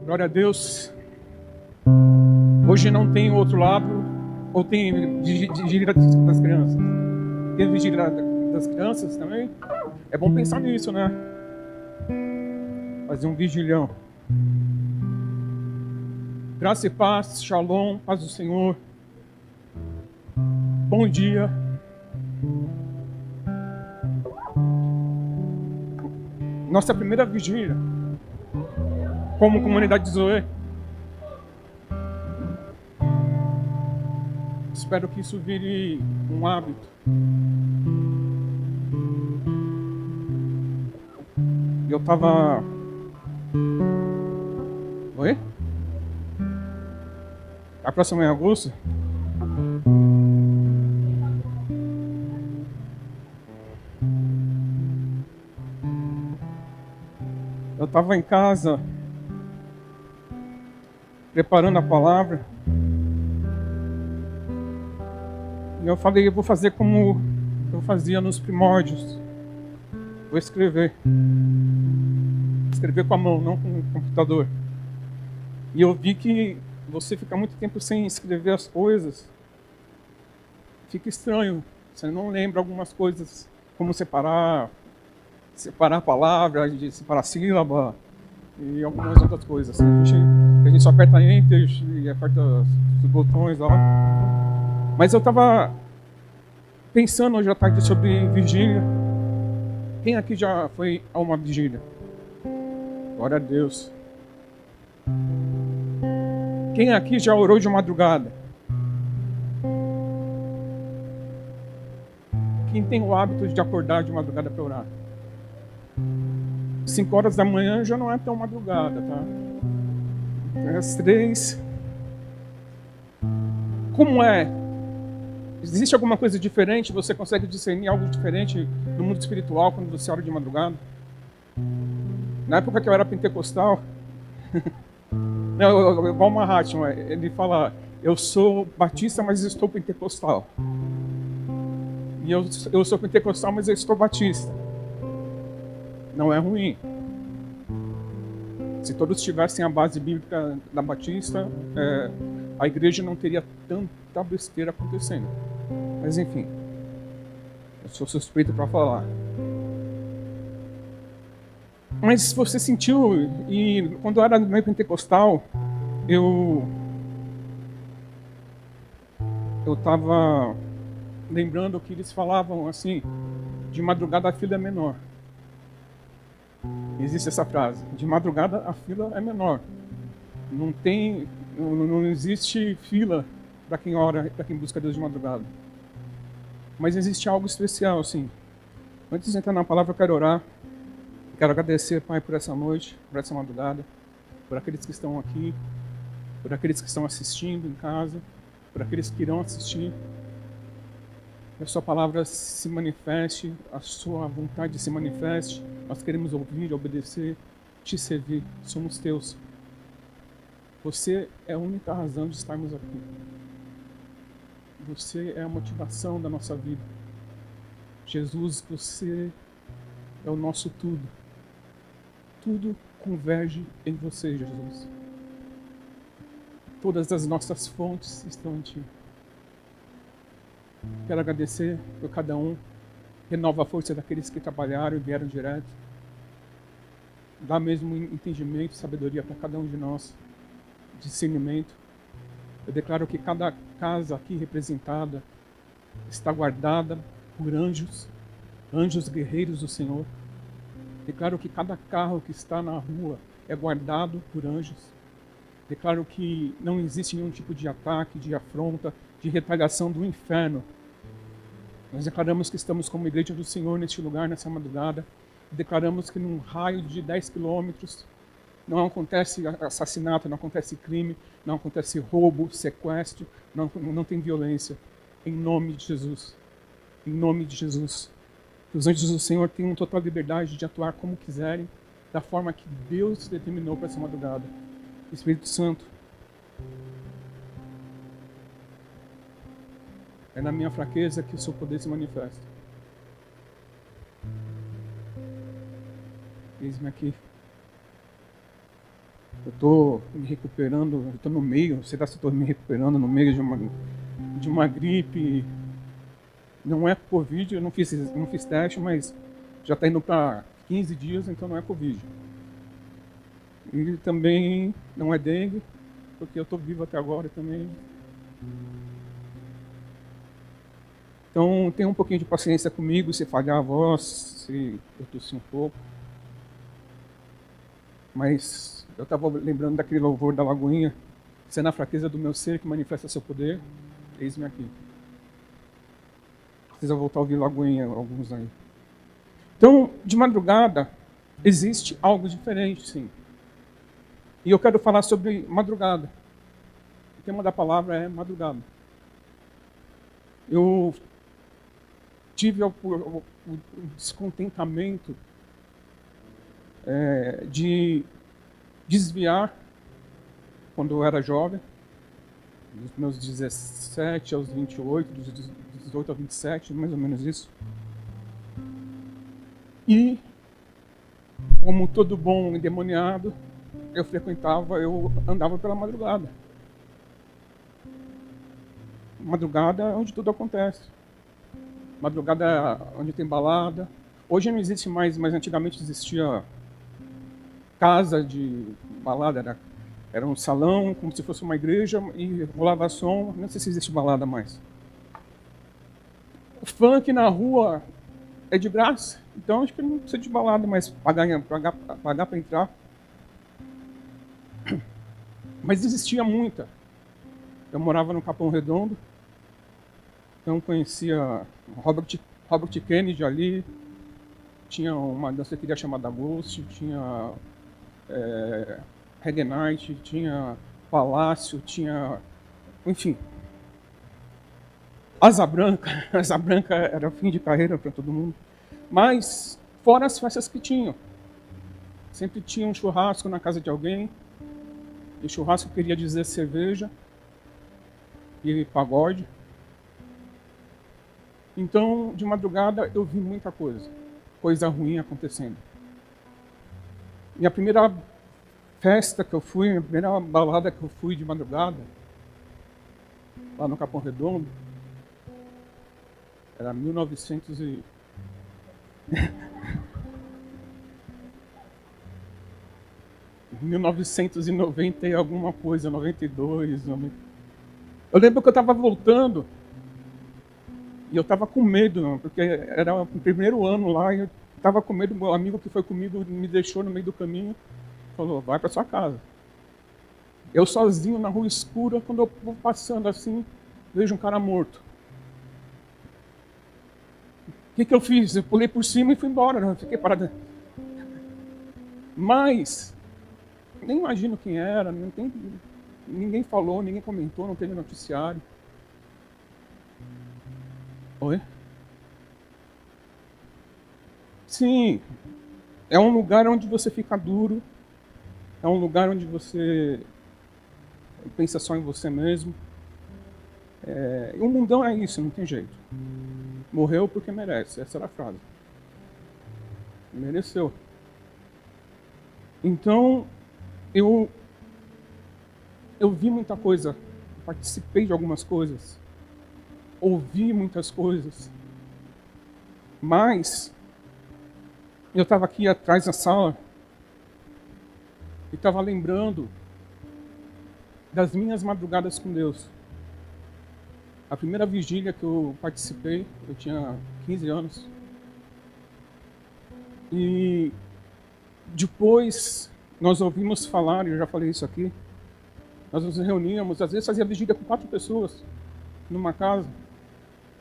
Glória a Deus. Hoje não tem outro lado, ou tem vigília das crianças? Tem vigília das crianças também? É bom pensar nisso, né? Fazer um vigilhão. Graça e paz, shalom, paz do Senhor. Bom dia. Nossa primeira vigília como comunidade de Zoe. Espero que isso vire um hábito. Eu tava... Oi? A próxima é em agosto? Eu estava em casa preparando a palavra e eu falei, eu vou fazer como eu fazia nos primórdios. Vou escrever com a mão, não com o computador. E eu vi que você fica muito tempo sem escrever as coisas, fica estranho. Você não lembra algumas coisas, como separar a palavra, separar a sílaba e algumas outras coisas. A gente só aperta Enter e aperta os botões lá. Mas eu estava pensando hoje à tarde sobre vigília. Quem aqui já foi a uma vigília? Glória a Deus. Quem aqui já orou de madrugada? Quem tem o hábito de acordar de madrugada para orar? 5 horas da manhã já não é tão madrugada, tá? É às 3. Como é? Existe alguma coisa diferente? Você consegue discernir algo diferente no mundo espiritual quando você ora de madrugada? Na época que eu era pentecostal, igual o Mahatma, ele fala, eu sou batista, mas estou pentecostal. E eu sou pentecostal, mas eu estou batista. Não é ruim. Se todos tivessem a base bíblica da batista, a igreja não teria tanta besteira acontecendo. Mas enfim, eu sou suspeito para falar. Mas você sentiu, e quando eu era no meio pentecostal, eu estava lembrando que eles falavam assim, de madrugada a fila é menor. Existe essa frase, de madrugada a fila é menor. Não existe fila para quem ora, para quem busca Deus de madrugada. Mas existe algo especial, assim. Antes de entrar na palavra, eu quero orar. Quero agradecer, Pai, por essa noite, por essa madrugada, por aqueles que estão aqui, por aqueles que estão assistindo em casa, por aqueles que irão assistir. Que a sua palavra se manifeste, a sua vontade se manifeste. Nós queremos ouvir, obedecer, te servir. Somos teus. Você é a única razão de estarmos aqui. Você é a motivação da nossa vida. Jesus, você é o nosso tudo. Tudo converge em você, Jesus. Todas as nossas fontes estão em Ti. Quero agradecer por cada um. Renova a força daqueles que trabalharam e vieram direto. Dá mesmo entendimento, sabedoria para cada um de nós. Discernimento. Eu declaro que cada casa aqui representada está guardada por anjos, anjos guerreiros do Senhor. Declaro que cada carro que está na rua é guardado por anjos. Declaro que não existe nenhum tipo de ataque, de afronta, de retaliação do inferno. Nós declaramos que estamos como igreja do Senhor neste lugar, nessa madrugada. Declaramos que num raio de 10 quilômetros não acontece assassinato, não acontece crime, não acontece roubo, sequestro, não tem violência. Em nome de Jesus. Em nome de Jesus. Que os anjos do Senhor tenham total liberdade de atuar como quiserem, da forma que Deus determinou para essa madrugada. Espírito Santo, é na minha fraqueza que o seu poder se manifesta. Eis-me aqui. Eu estou me recuperando, eu estou no meio, sei lá se estou me recuperando no meio de uma gripe. Não é Covid, eu não fiz teste, mas já está indo para 15 dias, então não é Covid. E também não é dengue, porque eu estou vivo até agora também. Então tenha um pouquinho de paciência comigo, se falhar a voz, se eu tossir um pouco. Mas eu estava lembrando daquele louvor da Lagoinha, se é na fraqueza do meu ser que manifesta seu poder, eis-me aqui. Precisa voltar a ouvir Lagoinha, alguns aí. Então, de madrugada, existe algo diferente, sim. E eu quero falar sobre madrugada. O tema da palavra é madrugada. Eu tive o descontentamento de desviar, quando eu era jovem, dos meus 17 aos 28, dos 18 aos 27, mais ou menos isso. E, como todo bom endemoniado, eu andava pela madrugada. Madrugada é onde tudo acontece. Madrugada é onde tem balada. Hoje não existe mais, mas antigamente existia casa de balada, era um salão, como se fosse uma igreja, e rolava som. Não sei se existe balada mais. O funk na rua é de graça, então acho que não precisa de balada, mas pagar para entrar. Mas existia muita. Eu morava no Capão Redondo, então conhecia Robert Kennedy ali, tinha uma danceteria chamada Ghost, tinha Reggae Night, tinha Palácio, tinha, enfim. Asa Branca era fim de carreira para todo mundo. Mas, fora as festas que tinham, sempre tinha um churrasco na casa de alguém, e churrasco queria dizer cerveja e pagode. Então, de madrugada, eu vi muita coisa ruim acontecendo. E a primeira festa que eu fui, a primeira balada que eu fui de madrugada, lá no Capão Redondo, era 1990 e alguma coisa, 92. Eu lembro que eu estava voltando e eu estava com medo, porque era o primeiro ano lá e eu estava com medo. Meu amigo que foi comigo me deixou no meio do caminho, falou, vai para sua casa. Eu sozinho na rua escura, quando eu vou passando assim, vejo um cara morto. O que eu fiz? Eu pulei por cima e fui embora, não fiquei parado. Mas, nem imagino quem era, ninguém falou, ninguém comentou, não teve noticiário. Oi? Sim, é um lugar onde você fica duro, é um lugar onde você pensa só em você mesmo. E o mundão é isso, não tem jeito. Morreu porque merece, essa era a frase. Mereceu. Então, eu vi muita coisa, participei de algumas coisas, ouvi muitas coisas, mas eu estava aqui atrás da sala e estava lembrando das minhas madrugadas com Deus. A primeira vigília que eu participei, eu tinha 15 anos. E depois nós ouvimos falar, eu já falei isso aqui, nós nos reuníamos, às vezes fazia vigília com 4 pessoas numa casa.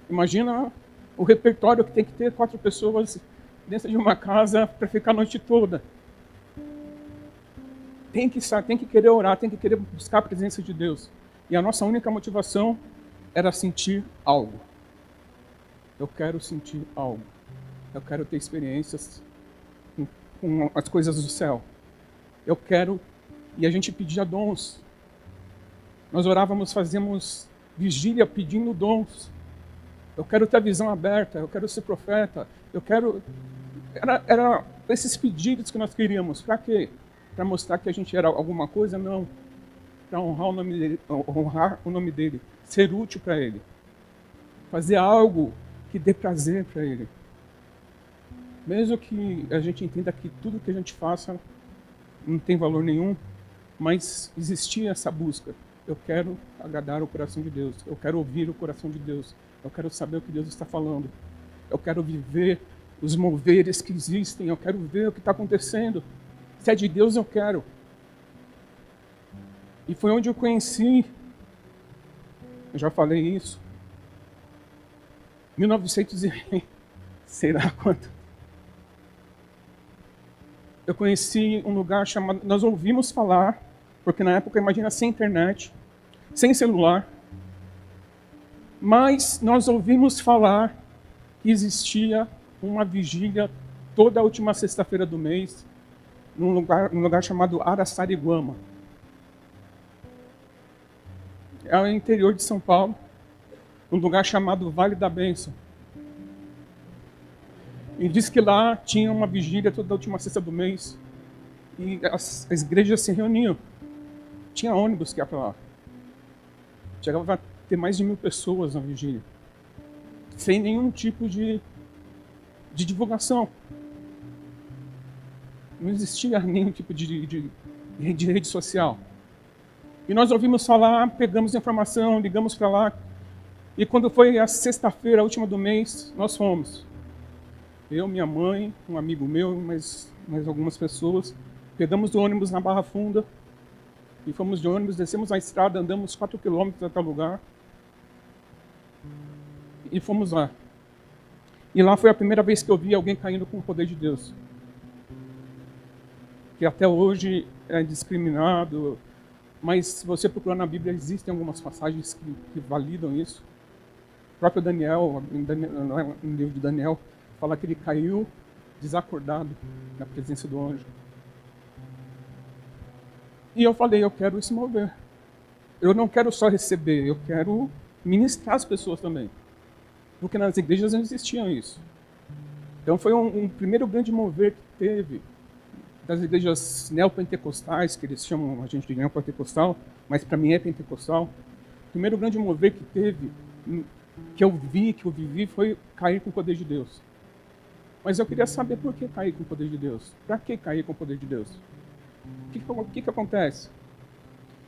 Imagina o repertório que tem que ter 4 pessoas dentro de uma casa para ficar a noite toda. Tem que querer orar, tem que querer buscar a presença de Deus. E a nossa única motivação era sentir algo. Eu quero sentir algo. Eu quero ter experiências com as coisas do céu. Eu quero... E a gente pedia dons. Nós orávamos, fazíamos vigília pedindo dons. Eu quero ter a visão aberta, eu quero ser profeta, eu quero... Era esses pedidos que nós queríamos. Para quê? para mostrar que a gente era alguma coisa, não. Para honrar o nome dele, ser útil para ele, fazer algo que dê prazer para ele. Mesmo que a gente entenda que tudo que a gente faça não tem valor nenhum, mas existia essa busca. Eu quero agradar o coração de Deus, eu quero ouvir o coração de Deus, eu quero saber o que Deus está falando, eu quero viver os moveres que existem, eu quero ver o que está acontecendo. Se é de Deus, eu quero. E foi onde eu conheci, eu já falei isso, 1900 e será quanto? Eu conheci um lugar chamado, nós ouvimos falar, porque na época, imagina, sem internet, sem celular, mas nós ouvimos falar que existia uma vigília toda a última sexta-feira do mês, num lugar chamado Araçariguama. É o interior de São Paulo, um lugar chamado Vale da Bênção. E diz que lá tinha uma vigília toda a última sexta do mês. E as igrejas se reuniam. Tinha ônibus que ia para lá. Chegava a ter mais de 1000 pessoas na vigília. Sem nenhum tipo de divulgação. Não existia nenhum tipo de rede social. E nós ouvimos falar, pegamos a informação, ligamos para lá. E quando foi a sexta-feira, a última do mês, nós fomos. Eu, minha mãe, um amigo meu, mais algumas pessoas. Pegamos o ônibus na Barra Funda. E fomos de ônibus, descemos a estrada, andamos 4 quilômetros até o lugar. E fomos lá. E lá foi a primeira vez que eu vi alguém caindo com o poder de Deus. Que até hoje é discriminado. Mas se você procurar na Bíblia, existem algumas passagens que validam isso. O próprio Daniel, no livro de Daniel, fala que ele caiu desacordado na presença do anjo. E eu falei, eu quero esse mover. Eu não quero só receber, eu quero ministrar as pessoas também. Porque nas igrejas não existiam isso. Então foi um primeiro grande mover que teve das igrejas neopentecostais, que eles chamam a gente de neopentecostal, mas para mim é pentecostal. O primeiro grande mover que teve, que eu vivi, foi cair com o poder de Deus. Mas eu queria saber por que cair com o poder de Deus. Para que cair com o poder de Deus? O que acontece?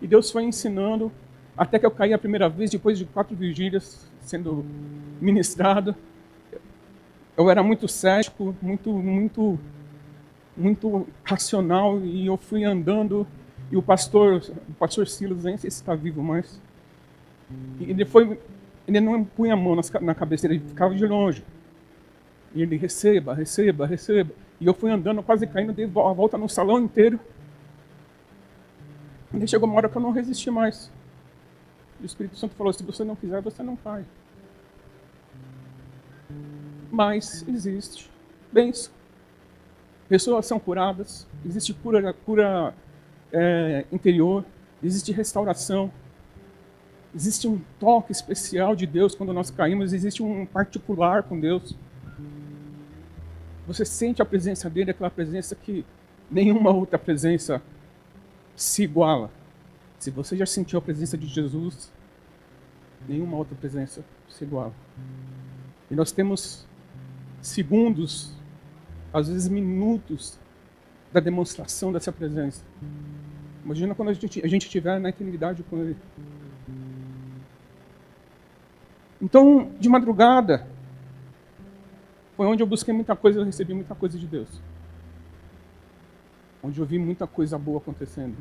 E Deus foi ensinando, até que eu caí a primeira vez, depois de 4 vigílias sendo ministrado. Eu era muito cético, muito racional, e eu fui andando, e o pastor Silas, nem sei se está vivo mais, ele não punha a mão na cabeça, ele ficava de longe. E ele, receba. E eu fui andando, quase caindo, dei a volta no salão inteiro. E chegou uma hora que eu não resisti mais. E o Espírito Santo falou, se você não quiser, você não cai. Mas existe bênção. Pessoas são curadas, existe cura interior, existe restauração. Existe um toque especial de Deus quando nós caímos, existe um particular com Deus. Você sente a presença dele, aquela presença que nenhuma outra presença se iguala. Se você já sentiu a presença de Jesus, nenhuma outra presença se iguala. E nós temos segundos, às vezes minutos, da demonstração dessa presença. Imagina quando a gente estiver na eternidade com ele. Então, de madrugada, foi onde eu busquei muita coisa, eu recebi muita coisa de Deus. Onde eu vi muita coisa boa acontecendo.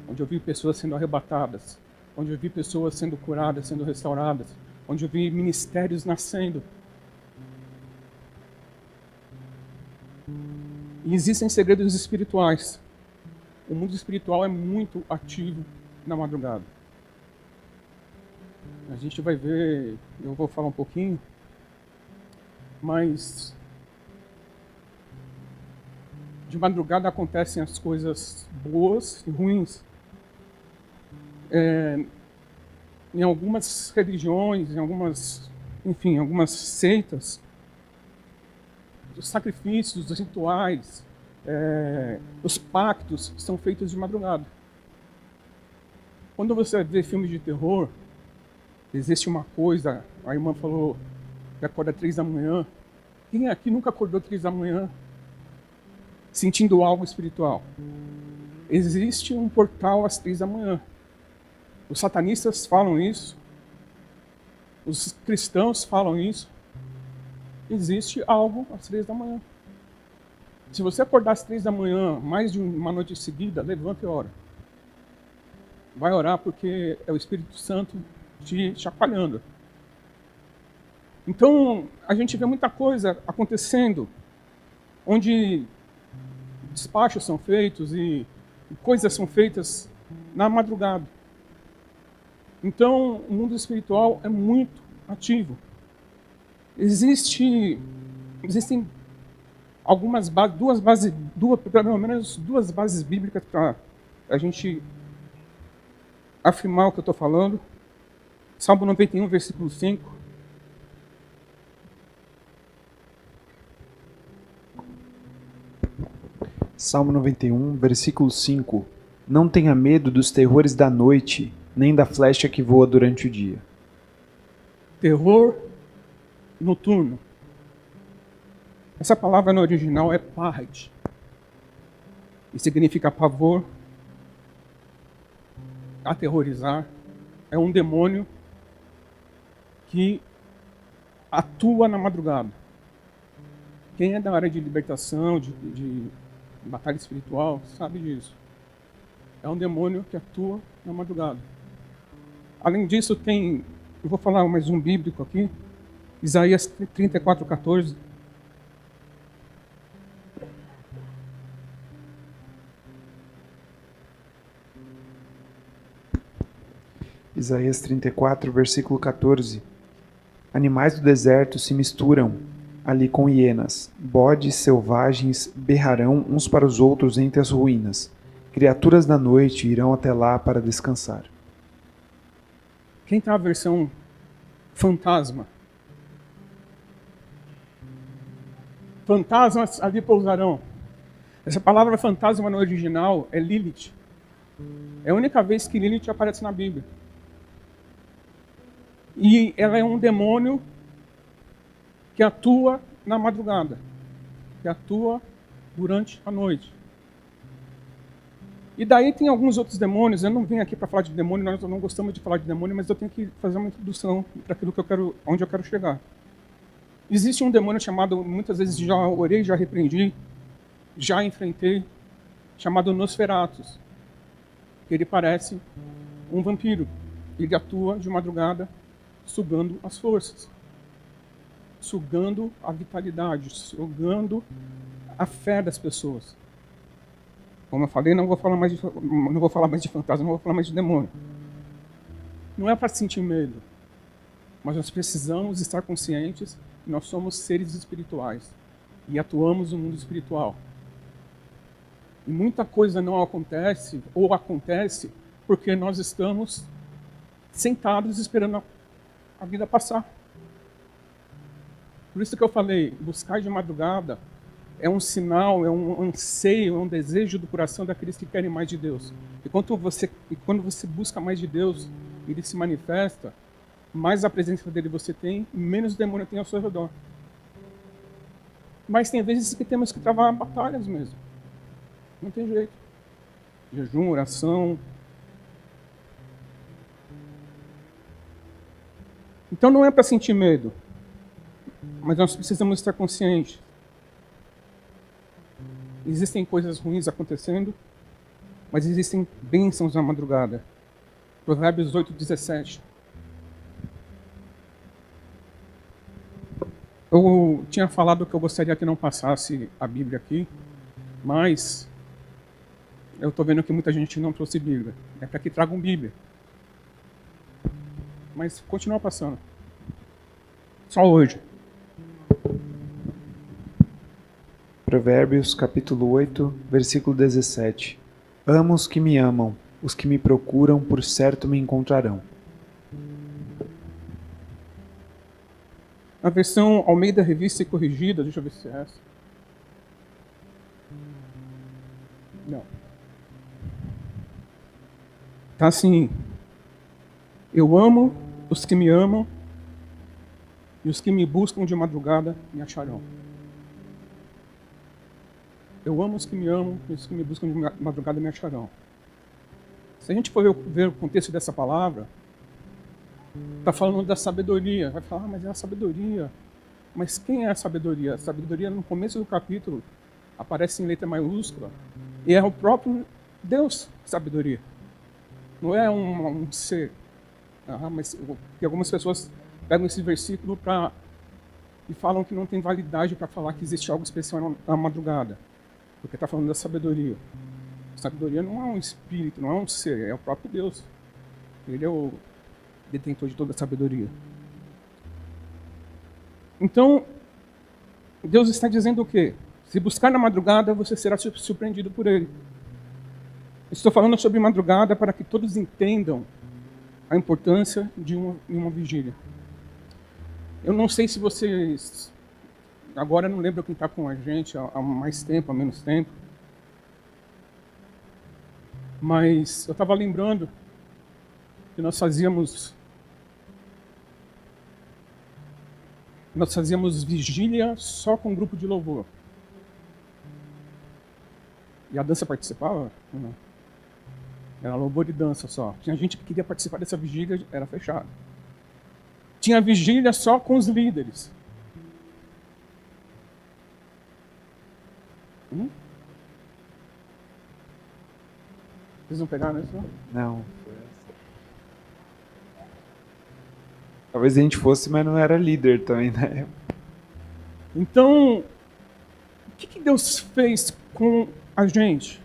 Onde eu vi pessoas sendo arrebatadas. Onde eu vi pessoas sendo curadas, sendo restauradas. Onde eu vi ministérios nascendo. E existem segredos espirituais. O mundo espiritual é muito ativo na madrugada. A gente vai ver, eu vou falar um pouquinho, mas de madrugada acontecem as coisas boas e ruins. Em algumas religiões, em algumas seitas, os sacrifícios, os rituais, os pactos são feitos de madrugada. Quando você vê filmes de terror, existe uma coisa, a irmã falou que acorda 3 da manhã. Quem aqui nunca acordou 3 da manhã sentindo algo espiritual? Existe um portal às 3 da manhã. Os satanistas falam isso. Os cristãos falam isso. Existe algo às 3 da manhã. Se você acordar às 3 da manhã, mais de uma noite seguida, levanta e ora. Vai orar porque é o Espírito Santo te chacoalhando. Então, a gente vê muita coisa acontecendo, onde despachos são feitos e coisas são feitas na madrugada. Então, o mundo espiritual é muito ativo. Existem algumas bases, pelo menos duas bases bíblicas para a gente afirmar o que eu estou falando. Salmo 91, versículo 5. Salmo 91, versículo 5. Não tenha medo dos terrores da noite, nem da flecha que voa durante o dia. Terror noturno. Essa palavra no original é pahad. E significa pavor, aterrorizar. É um demônio que atua na madrugada. Quem é da área de libertação, de batalha espiritual, sabe disso. É um demônio que atua na madrugada. Além disso, eu vou falar mais um bíblico aqui, Isaías 34:14. Isaías 34, versículo 14. Animais do deserto se misturam ali com hienas. Bodes selvagens berrarão uns para os outros entre as ruínas. Criaturas da noite irão até lá para descansar. Quem está a versão fantasma? Fantasmas ali pousarão. Essa palavra fantasma no original é Lilith. É a única vez que Lilith aparece na Bíblia. E ela é um demônio que atua na madrugada, que atua durante a noite. E daí tem alguns outros demônios. Eu não vim aqui para falar de demônio, nós não gostamos de falar de demônio, mas eu tenho que fazer uma introdução para aquilo que onde eu quero chegar. Existe um demônio chamado, muitas vezes já orei, já repreendi, já enfrentei, chamado Nosferatus. Ele parece um vampiro. Ele atua de madrugada, sugando as forças, sugando a vitalidade, sugando a fé das pessoas. Como eu falei, não vou falar mais de fantasma, não vou falar mais de demônio. Não é para sentir medo, mas nós precisamos estar conscientes que nós somos seres espirituais e atuamos no mundo espiritual. E muita coisa não acontece, ou acontece, porque nós estamos sentados esperando a vida passar. Por isso que eu falei, buscar de madrugada é um sinal, é um anseio, é um desejo do coração daqueles que querem mais de Deus. E quando você busca mais de Deus, ele se manifesta, mais a presença dele você tem, menos demônio tem ao seu redor. Mas tem vezes que temos que travar batalhas mesmo. Não tem jeito. Jejum, oração. Então não é para sentir medo, mas nós precisamos estar conscientes. Existem coisas ruins acontecendo, mas existem bênçãos na madrugada. Provérbios 8:17. Eu tinha falado que eu gostaria que não passasse a Bíblia aqui, mas eu estou vendo que muita gente não trouxe Bíblia. É para que tragam Bíblia. Mas continua passando. Só hoje. Provérbios capítulo 8, versículo 17. Amo os que me amam, os que me procuram por certo me encontrarão. A versão Almeida Revista e Corrigida, deixa eu ver se é essa. Não. Tá assim, eu amo os que me amam, e os que me buscam de madrugada me acharão. Eu amo os que me amam, e os que me buscam de madrugada me acharão. Se a gente for ver o contexto dessa palavra, está falando da sabedoria. Vai falar, mas é a sabedoria. Mas quem é a sabedoria? A sabedoria, no começo do capítulo, aparece em letra maiúscula, e é o próprio Deus, sabedoria. Não é um ser. Mas algumas pessoas pegam esse versículo e falam que não tem validade para falar que existe algo especial na madrugada, porque está falando da sabedoria. A sabedoria não é um espírito, não é um ser, é o próprio Deus. Ele é o detentor de toda a sabedoria. Então, Deus está dizendo o quê? Se buscar na madrugada, você será surpreendido por Ele. Estou falando sobre madrugada para que todos entendam a importância de uma vigília. Eu não sei se vocês... Agora eu não lembro quem está com a gente há mais tempo, há menos tempo. Mas eu estava lembrando que nós fazíamos vigília só com um grupo de louvor. E a dança participava? Não. Era louvor e dança só. Tinha gente que queria participar dessa vigília, era fechado. Tinha vigília só com os líderes. Vocês não pegaram isso? Não. Talvez a gente fosse, mas não era líder também, né? Então, o que Deus fez com a gente?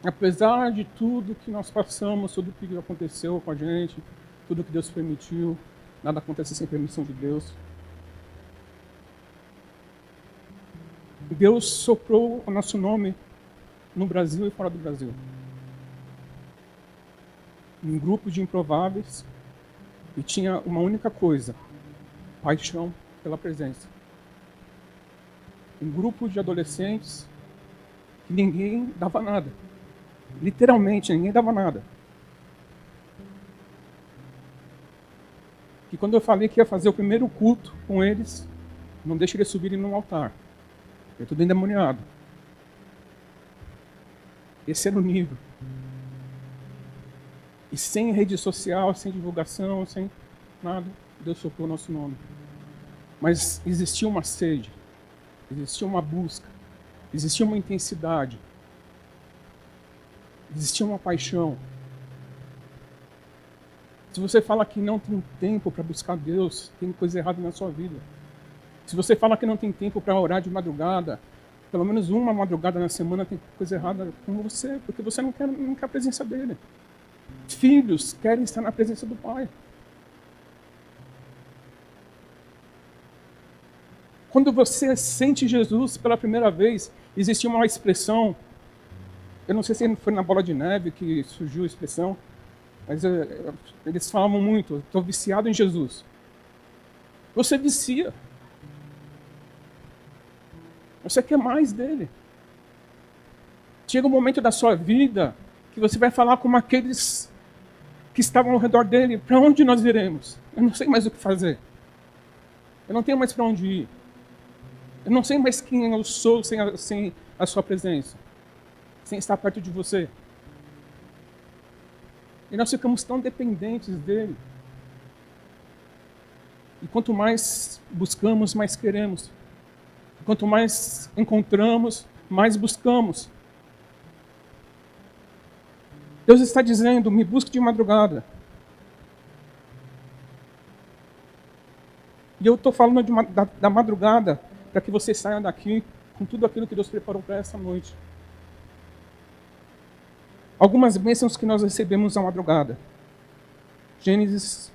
Apesar de tudo que nós passamos, tudo que aconteceu com a gente, tudo que Deus permitiu, nada acontece sem permissão de Deus. Deus soprou o nosso nome no Brasil e fora do Brasil. Um grupo de improváveis, e tinha uma única coisa: paixão pela presença. Um grupo de adolescentes que ninguém dava nada. Literalmente, ninguém dava nada. E quando eu falei que ia fazer o primeiro culto com eles, não deixe eles subirem no altar. É tudo endemoniado. Esse era o nível. E sem rede social, sem divulgação, sem nada, Deus soprou o nosso nome. Mas existia uma sede, existia uma busca, existia uma intensidade, existia uma paixão. Se você fala que não tem tempo para buscar Deus, tem coisa errada na sua vida. Se você fala que não tem tempo para orar de madrugada, pelo menos uma madrugada na semana, tem coisa errada com você, porque você não quer a presença dele. Filhos querem estar na presença do Pai. Quando você sente Jesus pela primeira vez, existe uma expressão, eu não sei se foi na Bola de Neve que surgiu a expressão, mas eles falavam muito, estou viciado em Jesus. Você vicia. Você quer mais dele. Chega um momento da sua vida que você vai falar com aqueles que estavam ao redor dele: para onde nós iremos? Eu não sei mais o que fazer. Eu não tenho mais para onde ir. Eu não sei mais quem eu sou sem a sua presença, sem estar perto de você. E nós ficamos tão dependentes dele. E quanto mais buscamos, mais queremos. Quanto mais encontramos, mais buscamos. Deus está dizendo: me busque de madrugada. E eu estou falando da madrugada para que você saia daqui com tudo aquilo que Deus preparou para essa noite. Algumas bênçãos que nós recebemos na madrugada. Gênesis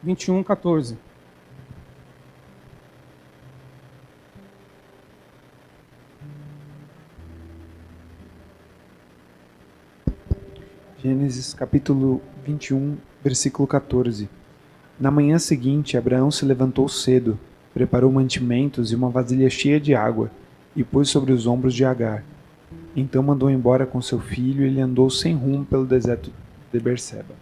21, 14. Gênesis capítulo 21, versículo 14. Na manhã seguinte, Abraão se levantou cedo, preparou mantimentos e uma vasilha cheia de água, e pôs sobre os ombros de Agar. Então mandou embora com seu filho e ele andou sem rumo pelo deserto de Berseba.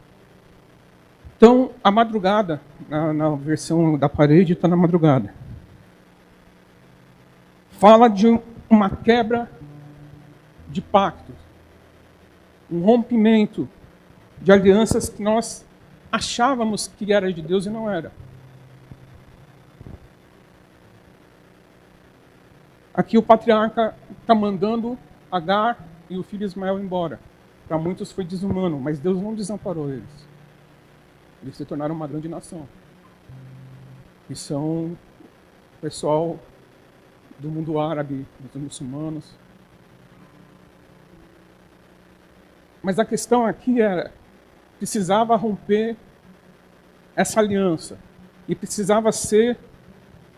Então, a madrugada, na versão da parede, está na madrugada. Fala de uma quebra de pactos, um rompimento de alianças que nós achávamos que era de Deus e não era. Aqui o patriarca está mandando Agar e o filho Ismael embora. Para muitos foi desumano, mas Deus não desamparou eles. Eles se tornaram uma grande nação. E são o pessoal do mundo árabe, dos muçulmanos. Mas a questão aqui era, precisava romper essa aliança. E precisava ser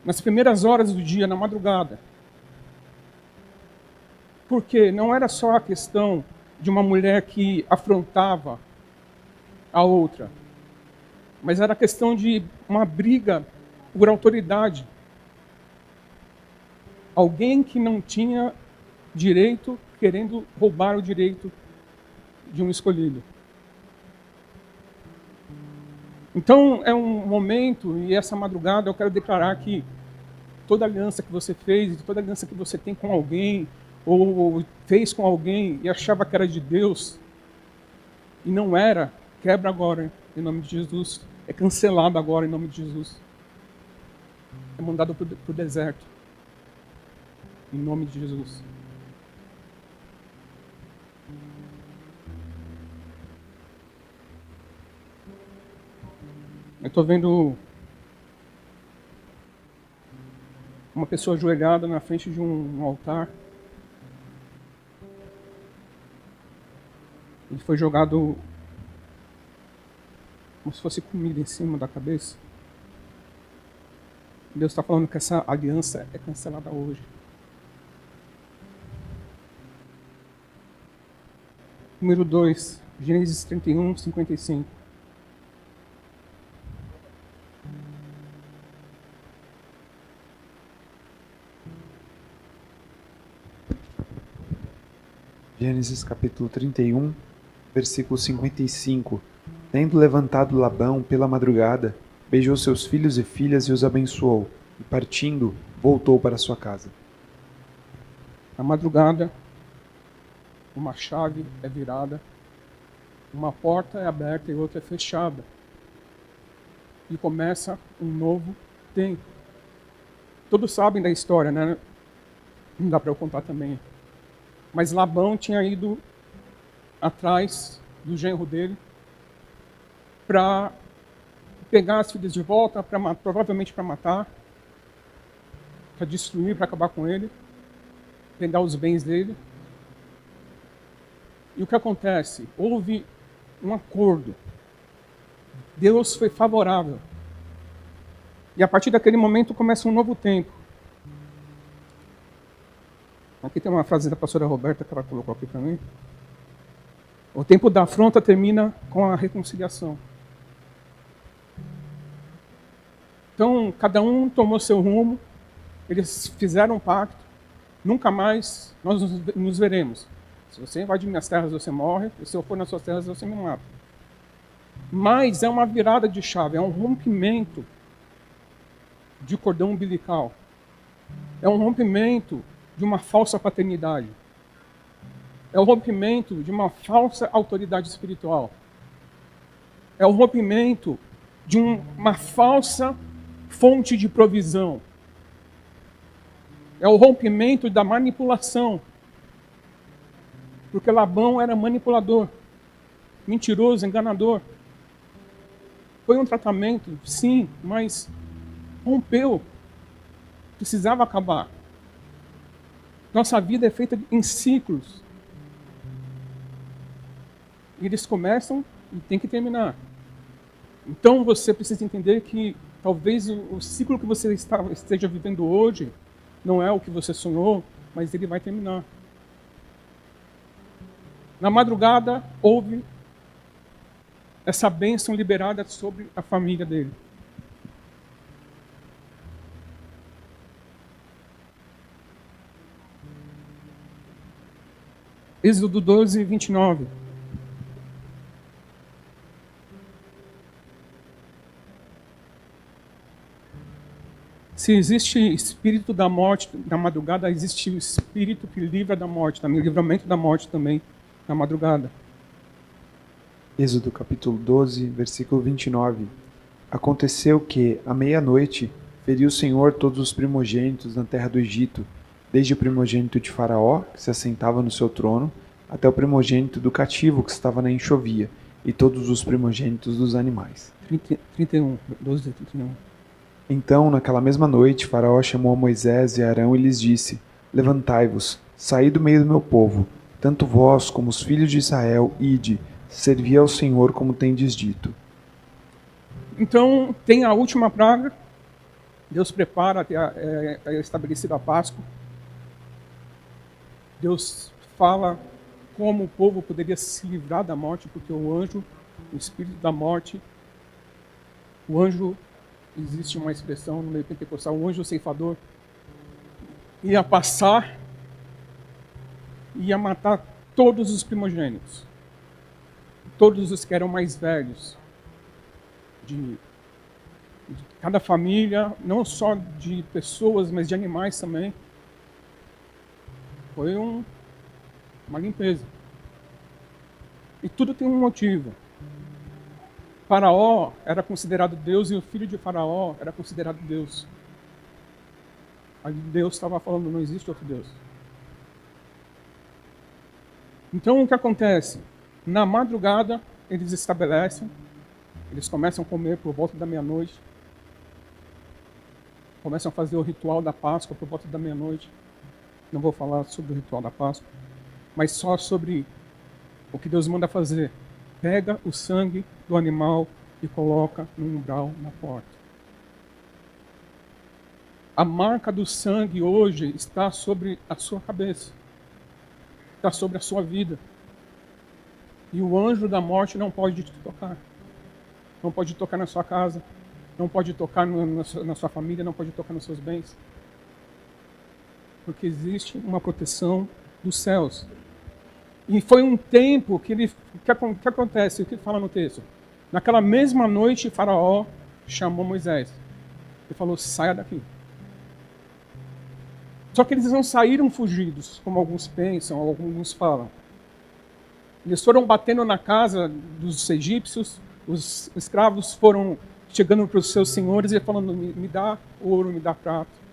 nas primeiras horas do dia, na madrugada. Porque não era só a questão de uma mulher que afrontava a outra, mas era a questão de uma briga por autoridade. Alguém que não tinha direito, querendo roubar o direito de um escolhido. Então é um momento, e essa madrugada eu quero declarar que toda aliança que você fez, toda aliança que você tem com alguém, ou fez com alguém e achava que era de Deus, e não era, quebra agora, em nome de Jesus. É cancelado agora, em nome de Jesus. É mandado para o deserto, em nome de Jesus. Eu estou vendo uma pessoa ajoelhada na frente de um altar. Ele foi jogado como se fosse comida em cima da cabeça. Deus está falando que essa aliança é cancelada hoje. Número 2, Gênesis 31, 55. Gênesis capítulo 31, versículo 55. Tendo levantado Labão pela madrugada, beijou seus filhos e filhas e os abençoou, e partindo, voltou para sua casa. Na madrugada, uma chave é virada, uma porta é aberta e outra é fechada. E começa um novo tempo. Todos sabem da história, né? Não dá para eu contar também. Mas Labão tinha ido atrás do genro dele para pegar as filhas de volta, provavelmente para matar, para destruir, para acabar com ele, pegar os bens dele. E o que acontece? Houve um acordo. Deus foi favorável. E a partir daquele momento começa um novo tempo. Aqui tem uma frase da pastora Roberta que ela colocou aqui para mim. O tempo da afronta termina com a reconciliação. Então, cada um tomou seu rumo, eles fizeram um pacto, nunca mais nós nos veremos. Se você invadir minhas terras, você morre, e se eu for nas suas terras, você me mata. Mas é uma virada de chave, é um rompimento de cordão umbilical. É um rompimento de uma falsa paternidade. É o rompimento de uma falsa autoridade espiritual. É o rompimento de uma falsa fonte de provisão. É o rompimento da manipulação. Porque Labão era manipulador, mentiroso, enganador. Foi um tratamento, sim, mas rompeu. Precisava acabar. Nossa vida é feita em ciclos. Eles começam e tem que terminar. Então você precisa entender que talvez o ciclo que você esteja vivendo hoje não é o que você sonhou, mas ele vai terminar. Na madrugada houve essa bênção liberada sobre a família dele. Êxodo 12, 29. Se existe espírito da morte na madrugada, existe o espírito que livra da morte, também o livramento da morte também na madrugada. Êxodo capítulo 12, versículo 29. Aconteceu que, à meia-noite, feriu o Senhor todos os primogênitos na terra do Egito, desde o primogênito de Faraó, que se assentava no seu trono, até o primogênito do cativo que estava na enxovia, e todos os primogênitos dos animais. 31, 12, 31. Então, naquela mesma noite, Faraó chamou a Moisés e Arão e lhes disse: Levantai-vos, saí do meio do meu povo, tanto vós como os filhos de Israel, ide, servi ao Senhor como tendes dito. Então, tem a última praga. Deus prepara, é estabelecida a Páscoa. Deus fala como o povo poderia se livrar da morte, porque o anjo, o espírito da morte, o anjo, existe uma expressão no meio pentecostal, o anjo ceifador, ia passar, ia matar todos os primogênitos, todos os que eram mais velhos, de cada família, não só de pessoas, mas de animais também. Foi uma limpeza. E tudo tem um motivo. Faraó era considerado Deus e o filho de Faraó era considerado Deus. Aí Deus estava falando, não existe outro Deus. Então o que acontece? Na madrugada eles estabelecem, eles começam a comer por volta da meia-noite, começam a fazer o ritual da Páscoa por volta da meia-noite. Não vou falar sobre o ritual da Páscoa, mas só sobre o que Deus manda fazer. Pega o sangue do animal e coloca no umbral na porta. A marca do sangue hoje está sobre a sua cabeça. Está sobre a sua vida. E o anjo da morte não pode te tocar. Não pode tocar na sua casa. Não pode tocar na sua família. Não pode tocar nos seus bens. Porque existe uma proteção dos céus. E foi um tempo que acontece, o que fala no texto? Naquela mesma noite, Faraó chamou Moisés e falou: saia daqui. Só que eles não saíram fugidos, como alguns pensam, alguns falam. Eles foram batendo na casa dos egípcios, os escravos foram chegando para os seus senhores e falando: me dá ouro, me dá prata.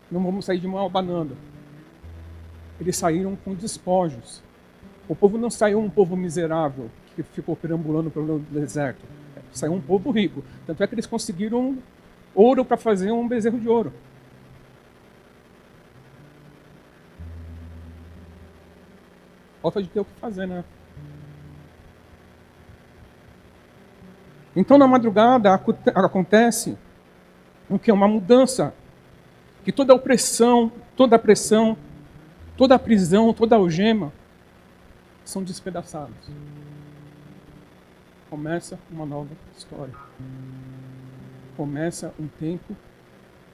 Não vamos sair de mão abanando. Eles saíram com despojos. O povo não saiu um povo miserável que ficou perambulando pelo deserto. Saiu um povo rico. Tanto é que eles conseguiram ouro para fazer um bezerro de ouro. Falta de ter o que fazer, né? Então, na madrugada, acontece o que é uma mudança. Que toda a opressão, toda a pressão, toda a prisão, toda a algema são despedaçadas. Começa uma nova história. Começa um tempo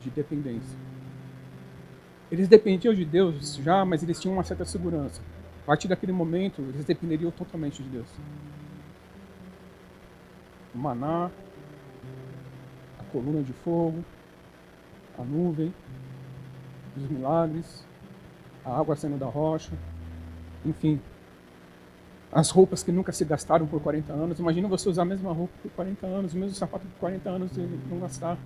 de dependência. Eles dependiam de Deus já, mas eles tinham uma certa segurança. A partir daquele momento, eles dependeriam totalmente de Deus. O maná, a coluna de fogo, a nuvem, os milagres, a água saindo da rocha, enfim. As roupas que nunca se gastaram por 40 anos. Imagina você usar a mesma roupa por 40 anos, o mesmo sapato por 40 anos e não gastar.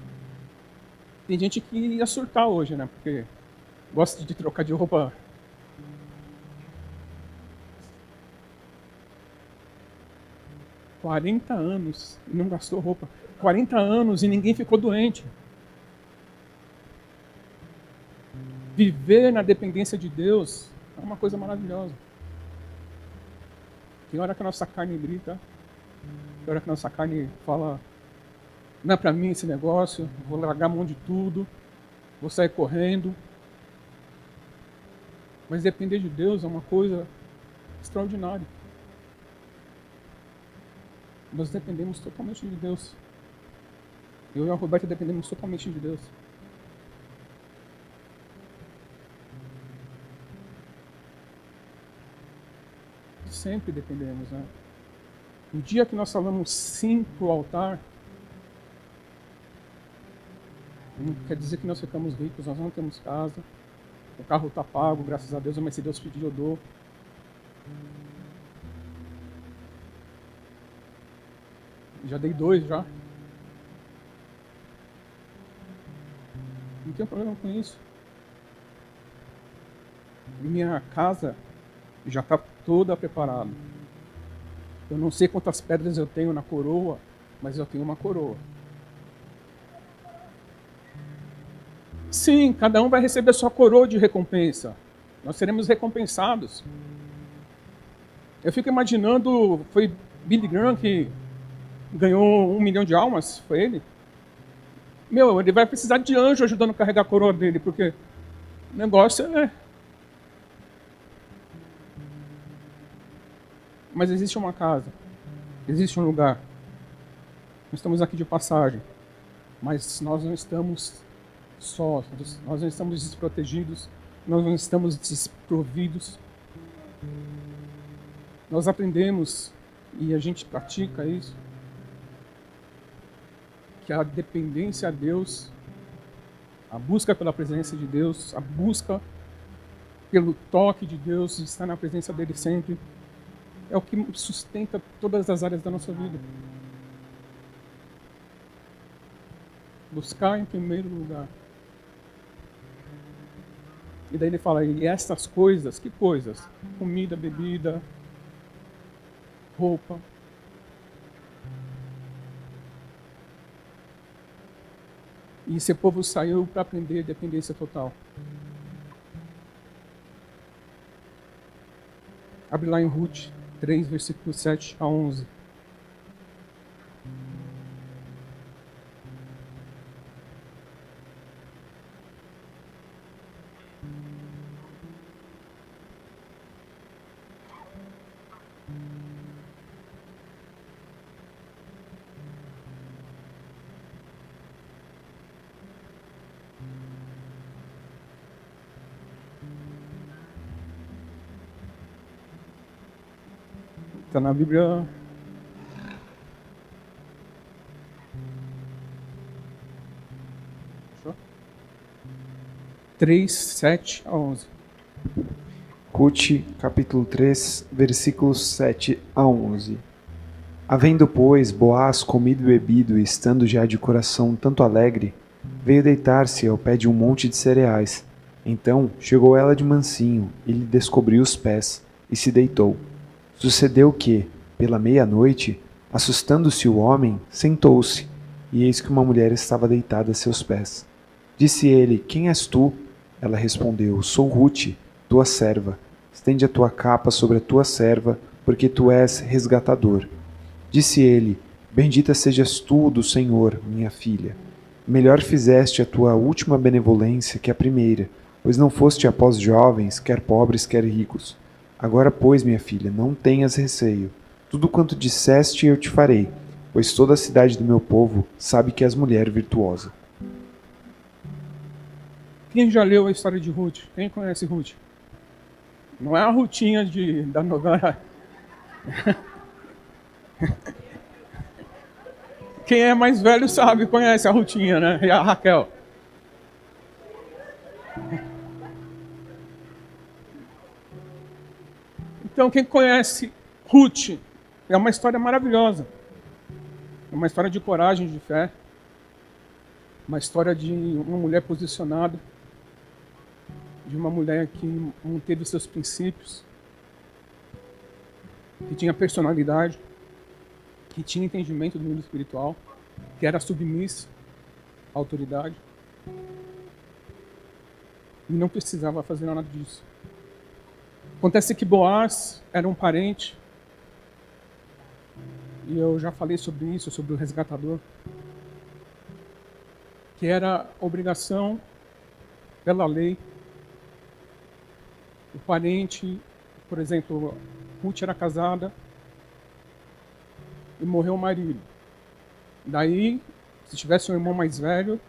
Tem gente que ia surtar hoje, né? Porque gosta de trocar de roupa. "40 anos e não gastou roupa. 40 anos e ninguém ficou doente." Viver na dependência de Deus é uma coisa maravilhosa. Tem hora que a nossa carne grita, tem hora que a nossa carne fala: não é para mim esse negócio, vou largar a mão de tudo, vou sair correndo. Mas depender de Deus é uma coisa extraordinária. Nós dependemos totalmente de Deus. Eu e a Roberta dependemos totalmente de Deus. Sempre dependemos, né? O dia que nós falamos sim para o altar, não quer dizer que nós ficamos ricos, nós não temos casa, o carro está pago, graças a Deus, mas se Deus pedir eu dou. Já dei 2 já. Não tenho problema com isso. Minha casa já está toda preparada. Eu não sei quantas pedras eu tenho na coroa, mas eu tenho uma coroa. Sim, cada um vai receber a sua coroa de recompensa. Nós seremos recompensados. Eu fico imaginando, foi Billy Graham que ganhou 1 milhão de almas, foi ele? Meu, ele vai precisar de anjo ajudando a carregar a coroa dele, porque o negócio é... Mas existe uma casa, existe um lugar. Nós estamos aqui de passagem, mas nós não estamos sós, nós não estamos desprotegidos, nós não estamos desprovidos. Nós aprendemos, e a gente pratica isso, que a dependência a Deus, a busca pela presença de Deus, a busca pelo toque de Deus, de estar na presença dele sempre, é o que sustenta todas as áreas da nossa vida. Buscar em primeiro lugar. E daí ele fala, e essas coisas, que coisas? Comida, bebida, roupa. E esse povo saiu para aprender dependência total. Abre lá em Ruth 3, versículos 7 a 11. Está na Bíblia. Fechou? 3, 7 a 11. Ruth, capítulo 3, versículos 7 a 11. Havendo, pois, Boaz comido e bebido, e estando já de coração tanto alegre, veio deitar-se ao pé de um monte de cereais. Então chegou ela de mansinho, e lhe descobriu os pés, e se deitou. Sucedeu que, pela meia-noite, assustando-se o homem, sentou-se, e eis que uma mulher estava deitada a seus pés. Disse ele, quem és tu? Ela respondeu, sou Ruth, tua serva. Estende a tua capa sobre a tua serva, porque tu és resgatador. Disse ele, bendita sejas tu do Senhor, minha filha. Melhor fizeste a tua última benevolência que a primeira, pois não foste após jovens, quer pobres, quer ricos. Agora, pois, minha filha, não tenhas receio. Tudo quanto disseste eu te farei, pois toda a cidade do meu povo sabe que és mulher virtuosa. Quem já leu a história de Ruth? Quem conhece Ruth? Não é a Rutinha da novela. Quem é mais velho sabe, conhece a Rutinha, né? E a Raquel. Então, quem conhece Ruth, é uma história maravilhosa. É uma história de coragem, de fé. Uma história de uma mulher posicionada. De uma mulher que manteve seus princípios. Que tinha personalidade. Que tinha entendimento do mundo espiritual. Que era submissa à autoridade. E não precisava fazer nada disso. Acontece que Boaz era um parente, e eu já falei sobre isso, sobre o resgatador, que era obrigação pela lei. O parente, por exemplo, Ruth era casada e morreu o marido. Daí, se tivesse um irmão mais velho,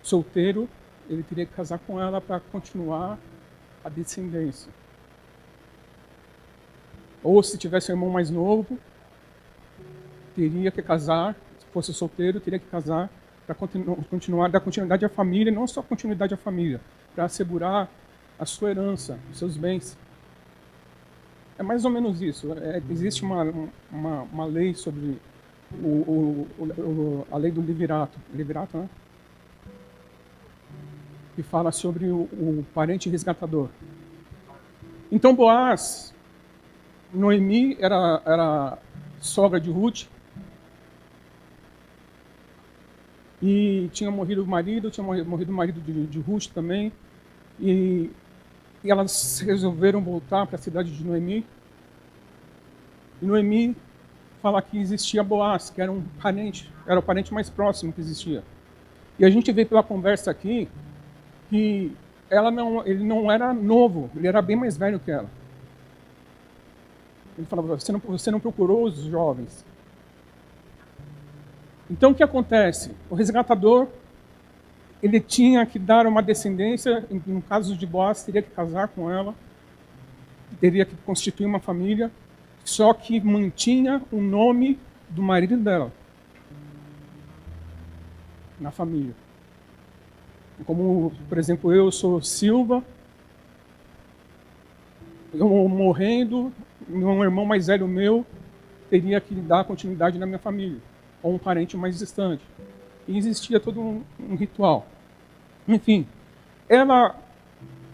solteiro, ele teria que casar com ela para continuar a descendência. Ou se tivesse um irmão mais novo, teria que casar, se fosse solteiro, teria que casar para continuar, dar continuidade à família, e não só continuidade à família, para assegurar a sua herança, os seus bens. É mais ou menos isso. Existe uma lei sobre a lei do levirato, né? Que fala sobre o parente resgatador. Então Boaz, Noemi era sogra de Ruth, e tinha morrido o marido de Ruth também, e elas resolveram voltar para a cidade de Noemi. E Noemi fala que existia Boaz, que era o parente mais próximo que existia. E a gente vê pela conversa aqui que ele não era novo, ele era bem mais velho que ela. Ele falava, você não procurou os jovens. Então o que acontece? O resgatador, ele tinha que dar uma descendência, no caso de Boaz, teria que casar com ela, teria que constituir uma família, só que mantinha o nome do marido dela na família. Como, por exemplo, eu sou Silva, eu morrendo, um irmão mais velho meu teria que dar continuidade na minha família, ou um parente mais distante. E existia todo um ritual. Enfim, ela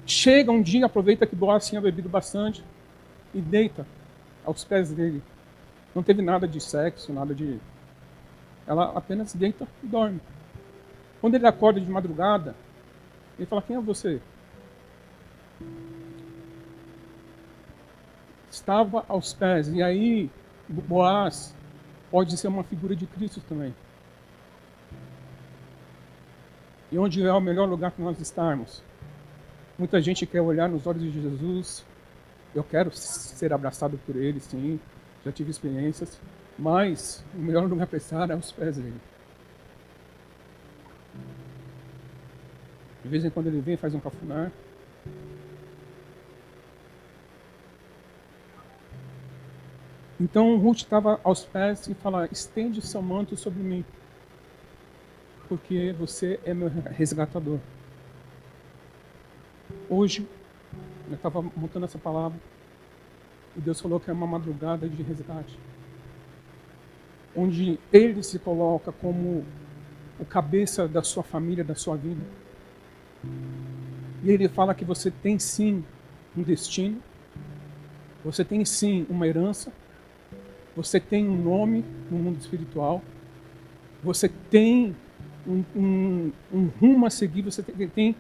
chega um dia, aproveita que Boaz tinha bebido bastante e deita aos pés dele. Não teve nada de sexo, nada de... Ela apenas deita e dorme. Quando ele acorda de madrugada, ele fala, quem é você? Estava aos pés. E aí, Boaz pode ser uma figura de Cristo também. E onde é o melhor lugar para nós estarmos? Muita gente quer olhar nos olhos de Jesus. Eu quero ser abraçado por ele, sim. Já tive experiências. Mas o melhor lugar para estar é aos pés dele. De vez em quando ele vem e faz um cafuné. Então Ruth estava aos pés e fala, estende seu manto sobre mim, porque você é meu resgatador. Hoje, eu estava montando essa palavra, e Deus falou que é uma madrugada de resgate, onde Ele se coloca como o cabeça da sua família, da sua vida. E Ele fala que você tem sim um destino, você tem sim uma herança, você tem um nome no mundo espiritual, você tem um rumo a seguir, você tem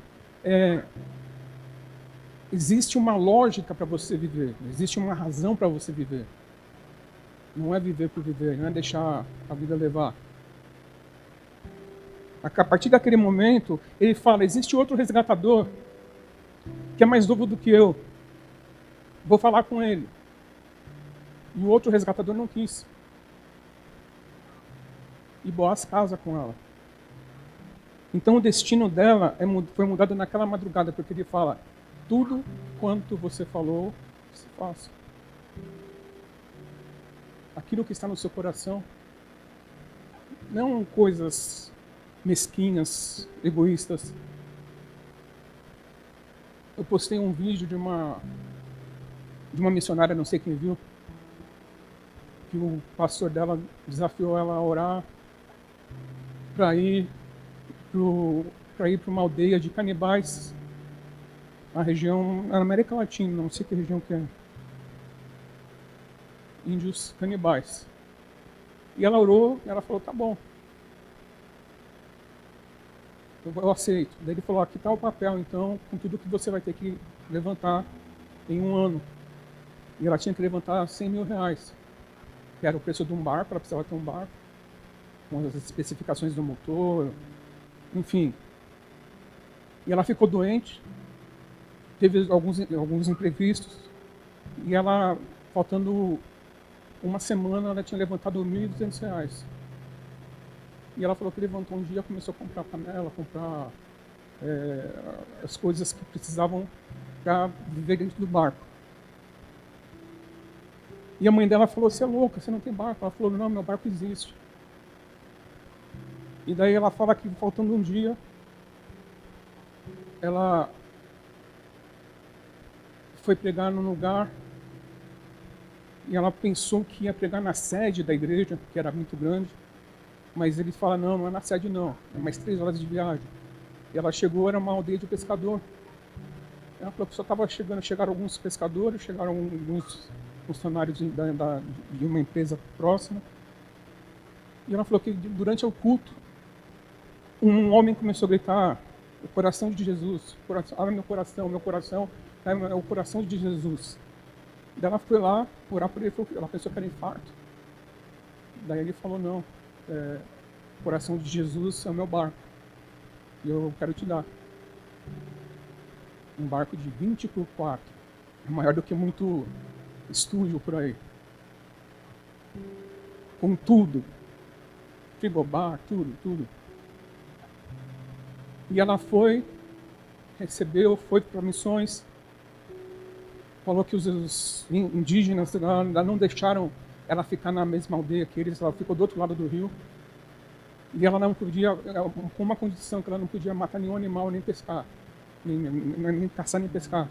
existe uma lógica para você viver, existe uma razão para você viver. Não é viver por viver, não é deixar a vida levar. A partir daquele momento, ele fala, existe outro resgatador que é mais novo do que eu. Vou falar com ele. E o outro resgatador não quis. E Boaz casa com ela. Então o destino dela foi mudado naquela madrugada, porque ele fala, tudo quanto você falou, se faça. Aquilo que está no seu coração, não coisas mesquinhas, egoístas. Eu postei um vídeo de uma missionária, não sei quem viu, que o pastor dela desafiou ela a orar para ir para uma aldeia de canibais, na região, na América Latina, não sei que região que é. Índios canibais. E ela orou, e ela falou, tá bom. Eu aceito. Daí ele falou, aqui está o papel, então, com tudo que você vai ter que levantar em um ano. E ela tinha que levantar 100 mil reais. Que era o preço de um barco, ela precisava ter um barco, com as especificações do motor, enfim. E ela ficou doente, teve alguns imprevistos, e ela, faltando uma semana, ela tinha levantado 1.200 reais. E ela falou que levantou um dia, começou a comprar panela, comprar as coisas que precisavam para viver dentro do barco. E a mãe dela falou, você é louca, você não tem barco. Ela falou, não, meu barco existe. E daí ela fala que faltando um dia, ela foi pregar num lugar e ela pensou que ia pregar na sede da igreja, que era muito grande, mas ele fala, não, não é na sede não, é mais 3 horas de viagem. E ela chegou, era uma aldeia de pescador. Ela falou que só estava chegando, chegaram alguns pescadores, chegaram alguns funcionários de uma empresa próxima. E ela falou que durante o culto, um homem começou a gritar, o coração de Jesus, olha meu coração, é o coração de Jesus. Daí ela foi lá orar por ele, ela pensou que era infarto. Daí ele falou, não, o coração de Jesus é o meu barco. E eu quero te dar. Um barco de 20 por 4. É maior do que muito estúdio por aí. Com tudo. Frigobar, tudo. E ela foi, recebeu, foi para missões. Falou que os indígenas ainda não deixaram ela ficar na mesma aldeia que eles. Ela ficou do outro lado do rio. E ela não podia, com uma condição, que ela não podia matar nenhum animal, nem pescar. Nem caçar, nem pescar.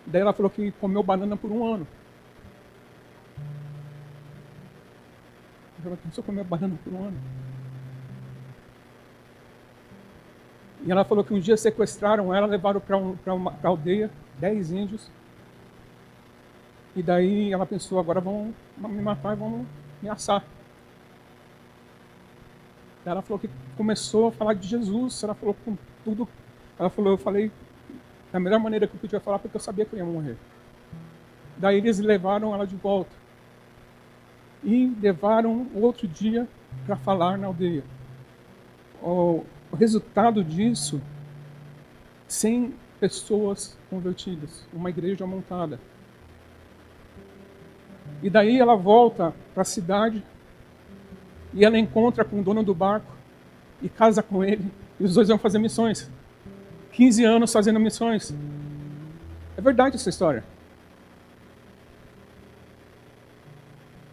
Daí ela falou que comeu banana por 1 ano. Ela começou a comer banana por 1 ano. E ela falou que um dia sequestraram ela, levaram para uma aldeia, 10 índios. E daí ela pensou, agora vão me matar e vão me assar. Daí ela falou que começou a falar de Jesus, ela falou com tudo. Ela falou, eu falei da melhor maneira que eu podia falar, porque eu sabia que eu ia morrer. Daí eles levaram ela de volta. E levaram outro dia para falar na aldeia. O resultado disso, 100 pessoas convertidas, uma igreja montada. E daí ela volta para a cidade e ela encontra com o dono do barco e casa com ele. E os dois vão fazer missões. 15 anos fazendo missões. É verdade essa história.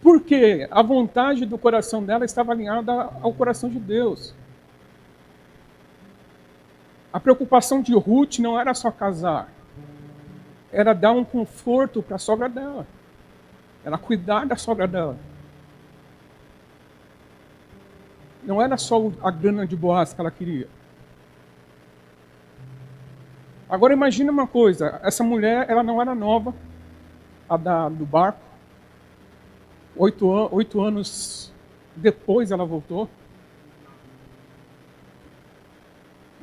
Porque a vontade do coração dela estava alinhada ao coração de Deus. A preocupação de Ruth não era só casar. Era dar um conforto para a sogra dela. Era cuidar da sogra dela. Não era só a grana de Boaz que ela queria. Agora imagina uma coisa, essa mulher, ela não era nova, a do barco. 8 anos depois ela voltou.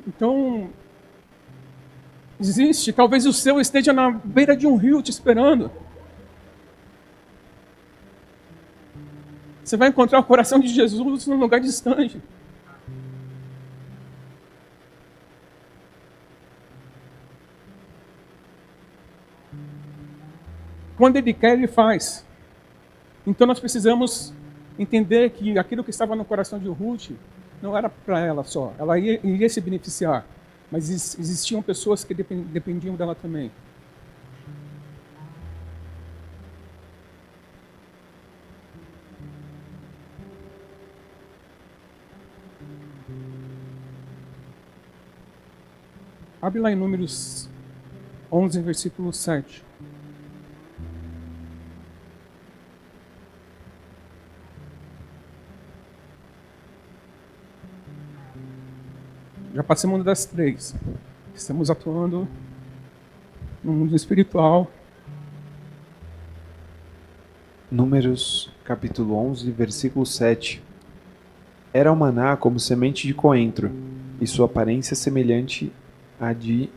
Então, talvez o seu esteja na beira de um rio te esperando. Você vai encontrar o coração de Jesus num lugar distante. Quando Ele quer, Ele faz. Então nós precisamos entender que aquilo que estava no coração de Ruth não era para ela só. Ela iria se beneficiar. Mas existiam pessoas que dependiam dela também. Abre lá em Números 11, versículo 7. Já passamos das 3. Estamos atuando no mundo espiritual. Números, capítulo 11, versículo 7. Era o maná como semente de coentro, e sua aparência semelhante à de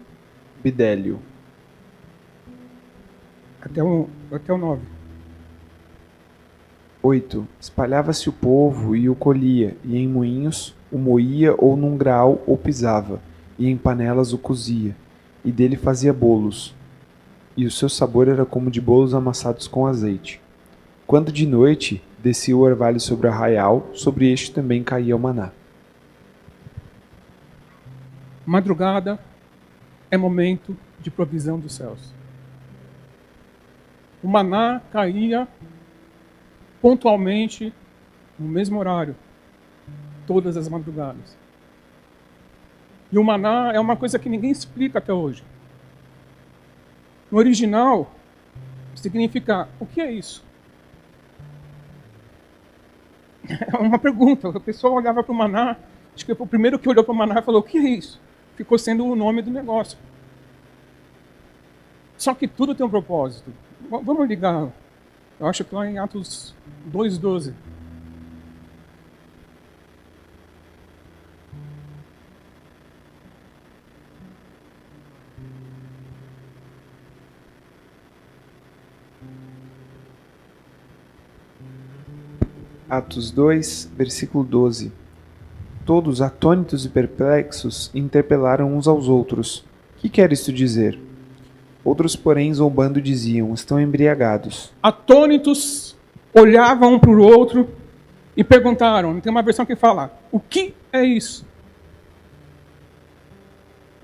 bidélio. Até o 9. 8. Espalhava-se o povo e o colhia, e em moinhos o moía ou num grau o pisava, e em panelas o cozia, e dele fazia bolos. E o seu sabor era como de bolos amassados com azeite. Quando de noite descia o orvalho sobre o arraial, sobre este também caía o maná. Madrugada é momento de provisão dos céus. O maná caía pontualmente, no mesmo horário, todas as madrugadas. E o maná é uma coisa que ninguém explica até hoje. No original, significa, o que é isso? É uma pergunta. A pessoa olhava para o maná, acho que o primeiro que olhou para o maná falou, o que é isso? Ficou sendo o nome do negócio. Só que tudo tem um propósito. Vamos ligar, eu acho que lá em Atos 2:12. Atos 2, versículo 12. Todos, atônitos e perplexos, interpelaram uns aos outros. Que queres tu dizer? Outros, porém, zombando, diziam, estão embriagados. Atônitos, olhavam um para o outro e perguntaram, tem uma versão que fala, o que é isso?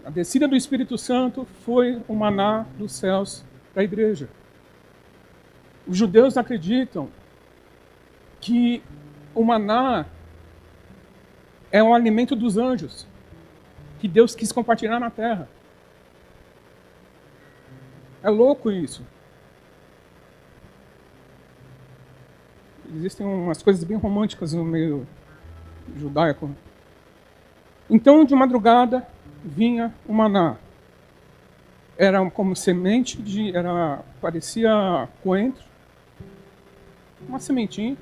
A descida do Espírito Santo foi o maná dos céus para a igreja. Os judeus acreditam que o maná é um alimento dos anjos, que Deus quis compartilhar na terra. É louco isso. Existem umas coisas bem românticas no meio judaico. Então, de madrugada, vinha o maná. Era como semente parecia coentro, uma sementinha.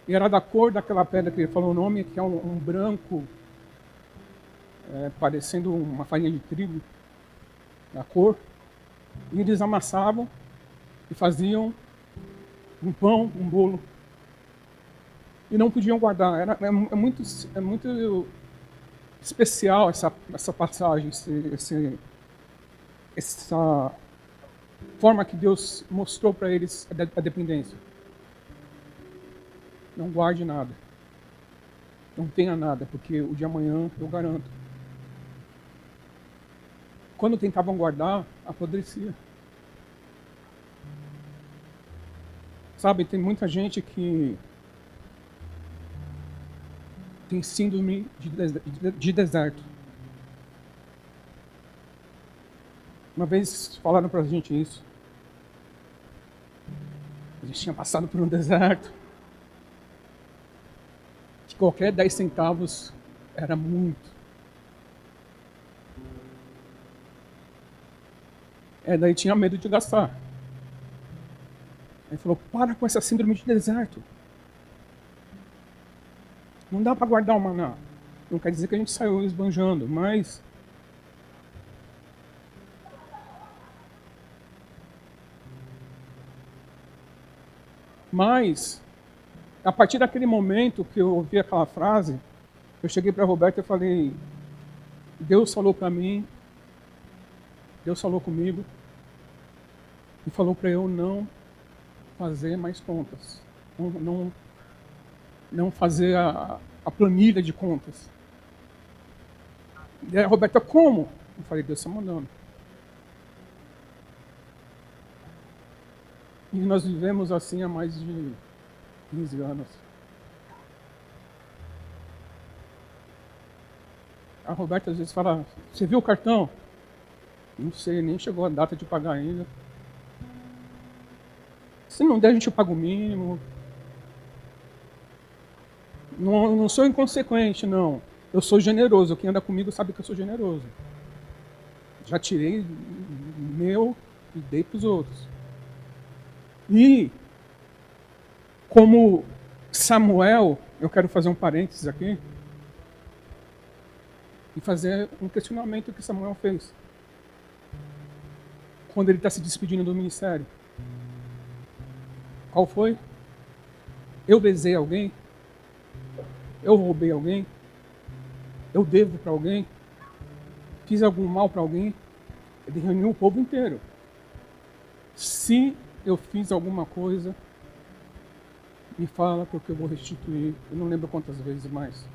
E era da cor daquela pedra que ele falou o nome, que é um branco, parecendo uma farinha de trigo, da cor. E eles amassavam e faziam um pão, um bolo. E não podiam guardar. É muito especial essa passagem, essa forma que Deus mostrou para eles a dependência. Não guarde nada. Não tenha nada, porque o de amanhã eu garanto. Quando tentavam guardar, apodrecia. Sabe, tem muita gente que tem síndrome de deserto. Uma vez falaram pra gente isso. A gente tinha passado por um deserto. Que qualquer 10 centavos era muito. Daí tinha medo de gastar. Ele falou, para com essa síndrome de deserto. Não dá para guardar o maná. Não quer dizer que a gente saiu esbanjando, mas a partir daquele momento que eu ouvi aquela frase, eu cheguei para a Roberta e falei, Deus falou para mim, Deus falou comigo, e falou para eu não fazer mais contas. Não fazer a planilha de contas. E aí, Roberta, como? Eu falei, Deus está mandando. E nós vivemos assim há mais de 15 anos. A Roberta às vezes fala, você viu o cartão? Não sei, nem chegou a data de pagar ainda. Se não der, a gente paga o mínimo. Não sou inconsequente, não. Eu sou generoso. Quem anda comigo sabe que eu sou generoso. Já tirei meu e dei para os outros. E, como Samuel, eu quero fazer um parênteses aqui e fazer um questionamento que Samuel fez quando ele está se despedindo do ministério. Qual foi? Eu lesei alguém? Eu roubei alguém? Eu devo para alguém? Fiz algum mal para alguém? Ele reuniu o povo inteiro. Se eu fiz alguma coisa, me fala porque eu vou restituir. Eu não lembro quantas vezes mais.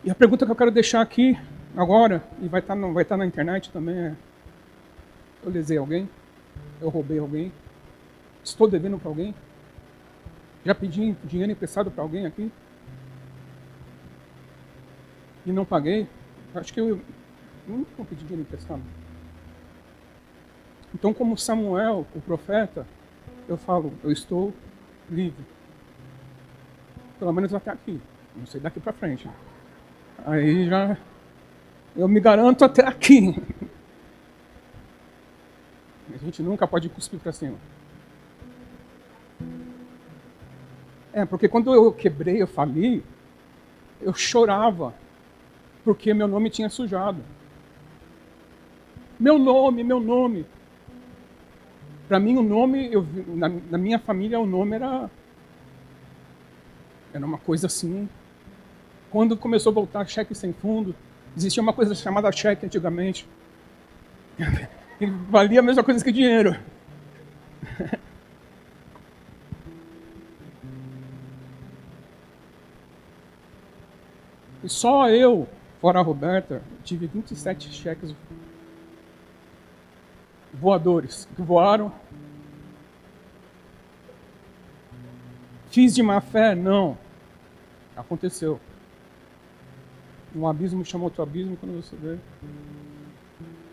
E a pergunta que eu quero deixar aqui agora, e vai estar na internet também, é: eu lesei alguém? Eu roubei alguém? Estou devendo para alguém? Já pedi dinheiro emprestado para alguém aqui? E não paguei? Acho que eu nunca pedi dinheiro emprestado. Então, como Samuel, o profeta, eu falo, eu estou livre. Pelo menos até aqui. Não sei daqui para frente. Aí já eu me garanto até aqui. A gente nunca pode cuspir para cima. Porque quando eu quebrei, eu fali, eu chorava, porque meu nome tinha sujado. Meu nome. Para mim, o nome, na minha família, o nome era uma coisa assim. Quando começou a voltar cheque sem fundo, existia uma coisa chamada cheque antigamente. E valia a mesma coisa que dinheiro. E só eu, fora a Roberta, tive 27 cheques voadores que voaram. Fiz de má fé? Não. Aconteceu. Um abismo chamou outro abismo quando você vê.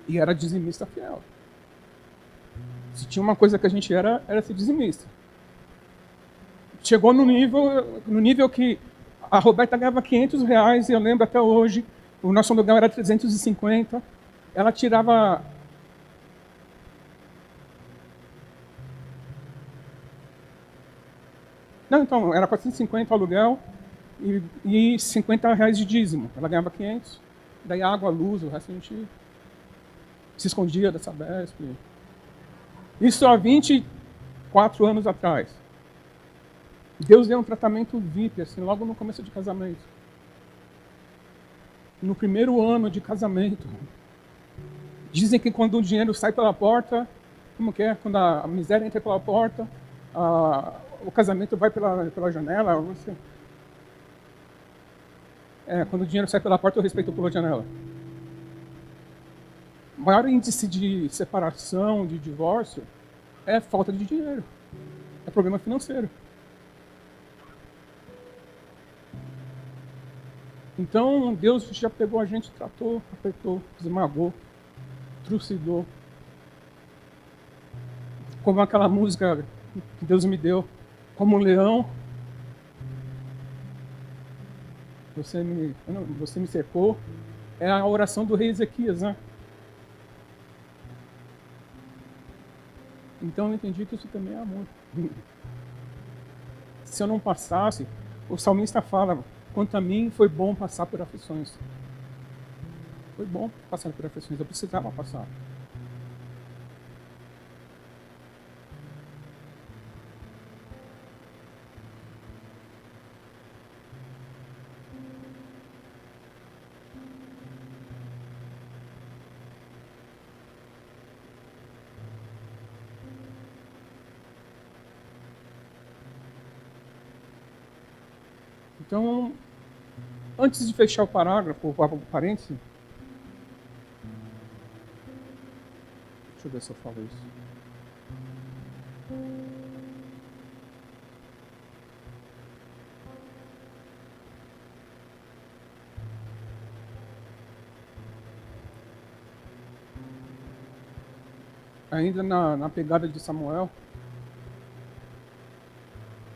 E era dizimista fiel. Se tinha uma coisa que a gente era ser dizimista. Chegou no nível que a Roberta ganhava R$500, e eu lembro até hoje, o nosso aluguel era 350. Ela tirava... Não, então, era 450 o aluguel e R$50 de dízimo. Ela ganhava 500. Daí água, luz, o resto a gente se escondia dessa Sabesp. Isso há 24 anos atrás. Deus deu um tratamento VIP, assim, logo no começo de casamento. No primeiro ano de casamento. Dizem que quando o dinheiro sai pela porta, como que é? Quando a miséria entra pela porta, o casamento vai pela janela. Quando o dinheiro sai pela porta, eu respeito pela janela. O maior índice de separação, de divórcio, é falta de dinheiro. É problema financeiro. Então, Deus já pegou a gente, tratou, apertou, esmagou, trucidou. Como aquela música que Deus me deu, como um leão, você me cercou. É a oração do rei Ezequias, né? Então eu entendi que isso também é amor. Se eu não passasse, o salmista fala, quanto a mim foi bom passar por aflições. Foi bom passar por aflições, eu precisava passar. Então, antes de fechar o parágrafo, o parêntese, deixa eu ver se eu falo isso. Ainda na pegada de Samuel,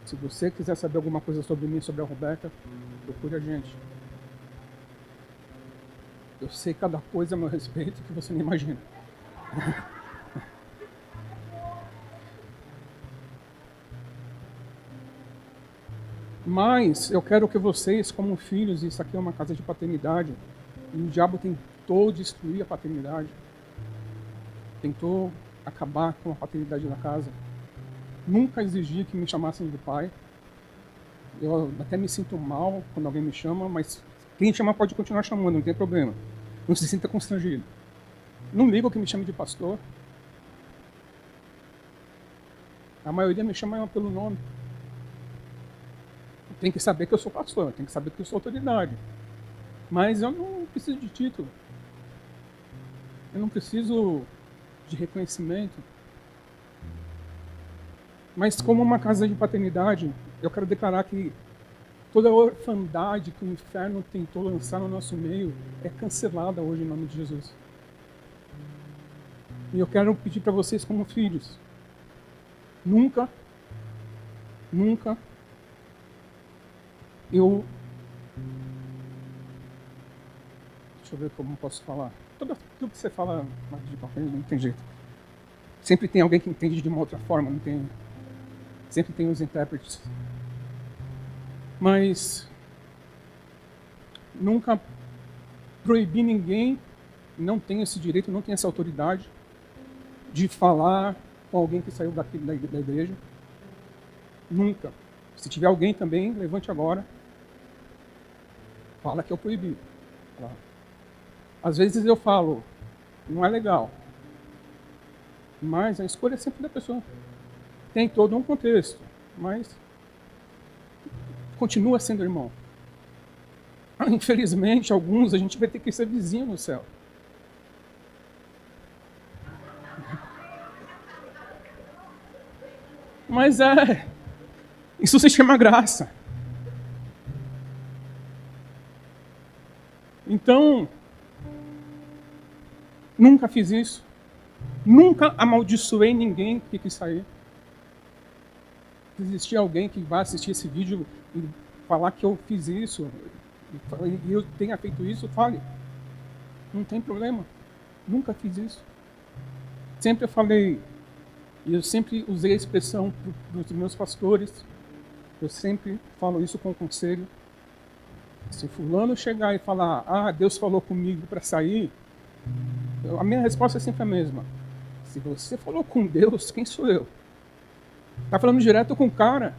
se você quiser saber alguma coisa sobre mim, sobre a Roberta, procure a gente. Eu sei cada coisa a meu respeito que você não imagina. Mas eu quero que vocês, como filhos, isso aqui é uma casa de paternidade, e o diabo tentou destruir a paternidade, tentou acabar com a paternidade na casa. Nunca exigi que me chamassem de pai. Eu até me sinto mal quando alguém me chama, mas quem chamar pode continuar chamando, não tem problema. Não se sinta constrangido. Não ligo que me chame de pastor. A maioria me chama pelo nome. Tem que saber que eu sou pastor, tem que saber que eu sou autoridade. Mas eu não preciso de título. Eu não preciso de reconhecimento. Mas como uma casa de paternidade, eu quero declarar que toda a orfandade que o inferno tentou lançar no nosso meio é cancelada hoje em nome de Jesus. E eu quero pedir para vocês como filhos, nunca eu... Deixa eu ver como posso falar. Tudo que você fala de papel não tem jeito. Sempre tem alguém que entende de uma outra forma, não tem... Sempre tem os intérpretes. Mas nunca proibir ninguém, não tem esse direito, não tem essa autoridade de falar com alguém que saiu da igreja. Nunca. Se tiver alguém também, levante agora. Fala que eu proibi. Às vezes eu falo, não é legal. Mas a escolha é sempre da pessoa. Tem todo um contexto, mas continua sendo irmão. Infelizmente, alguns a gente vai ter que ser vizinho no céu. Mas isso se chama graça. Então, nunca fiz isso. Nunca amaldiçoei ninguém que quis sair. Se existir alguém que vai assistir esse vídeo e falar que eu fiz isso, e eu tenha feito isso, fale. Não tem problema. Nunca fiz isso. Sempre eu falei, e eu sempre usei a expressão para os meus pastores, eu sempre falo isso com conselho. Se fulano chegar e falar, Deus falou comigo para sair, a minha resposta é sempre a mesma. Se você falou com Deus, quem sou eu? Está falando direto com o cara.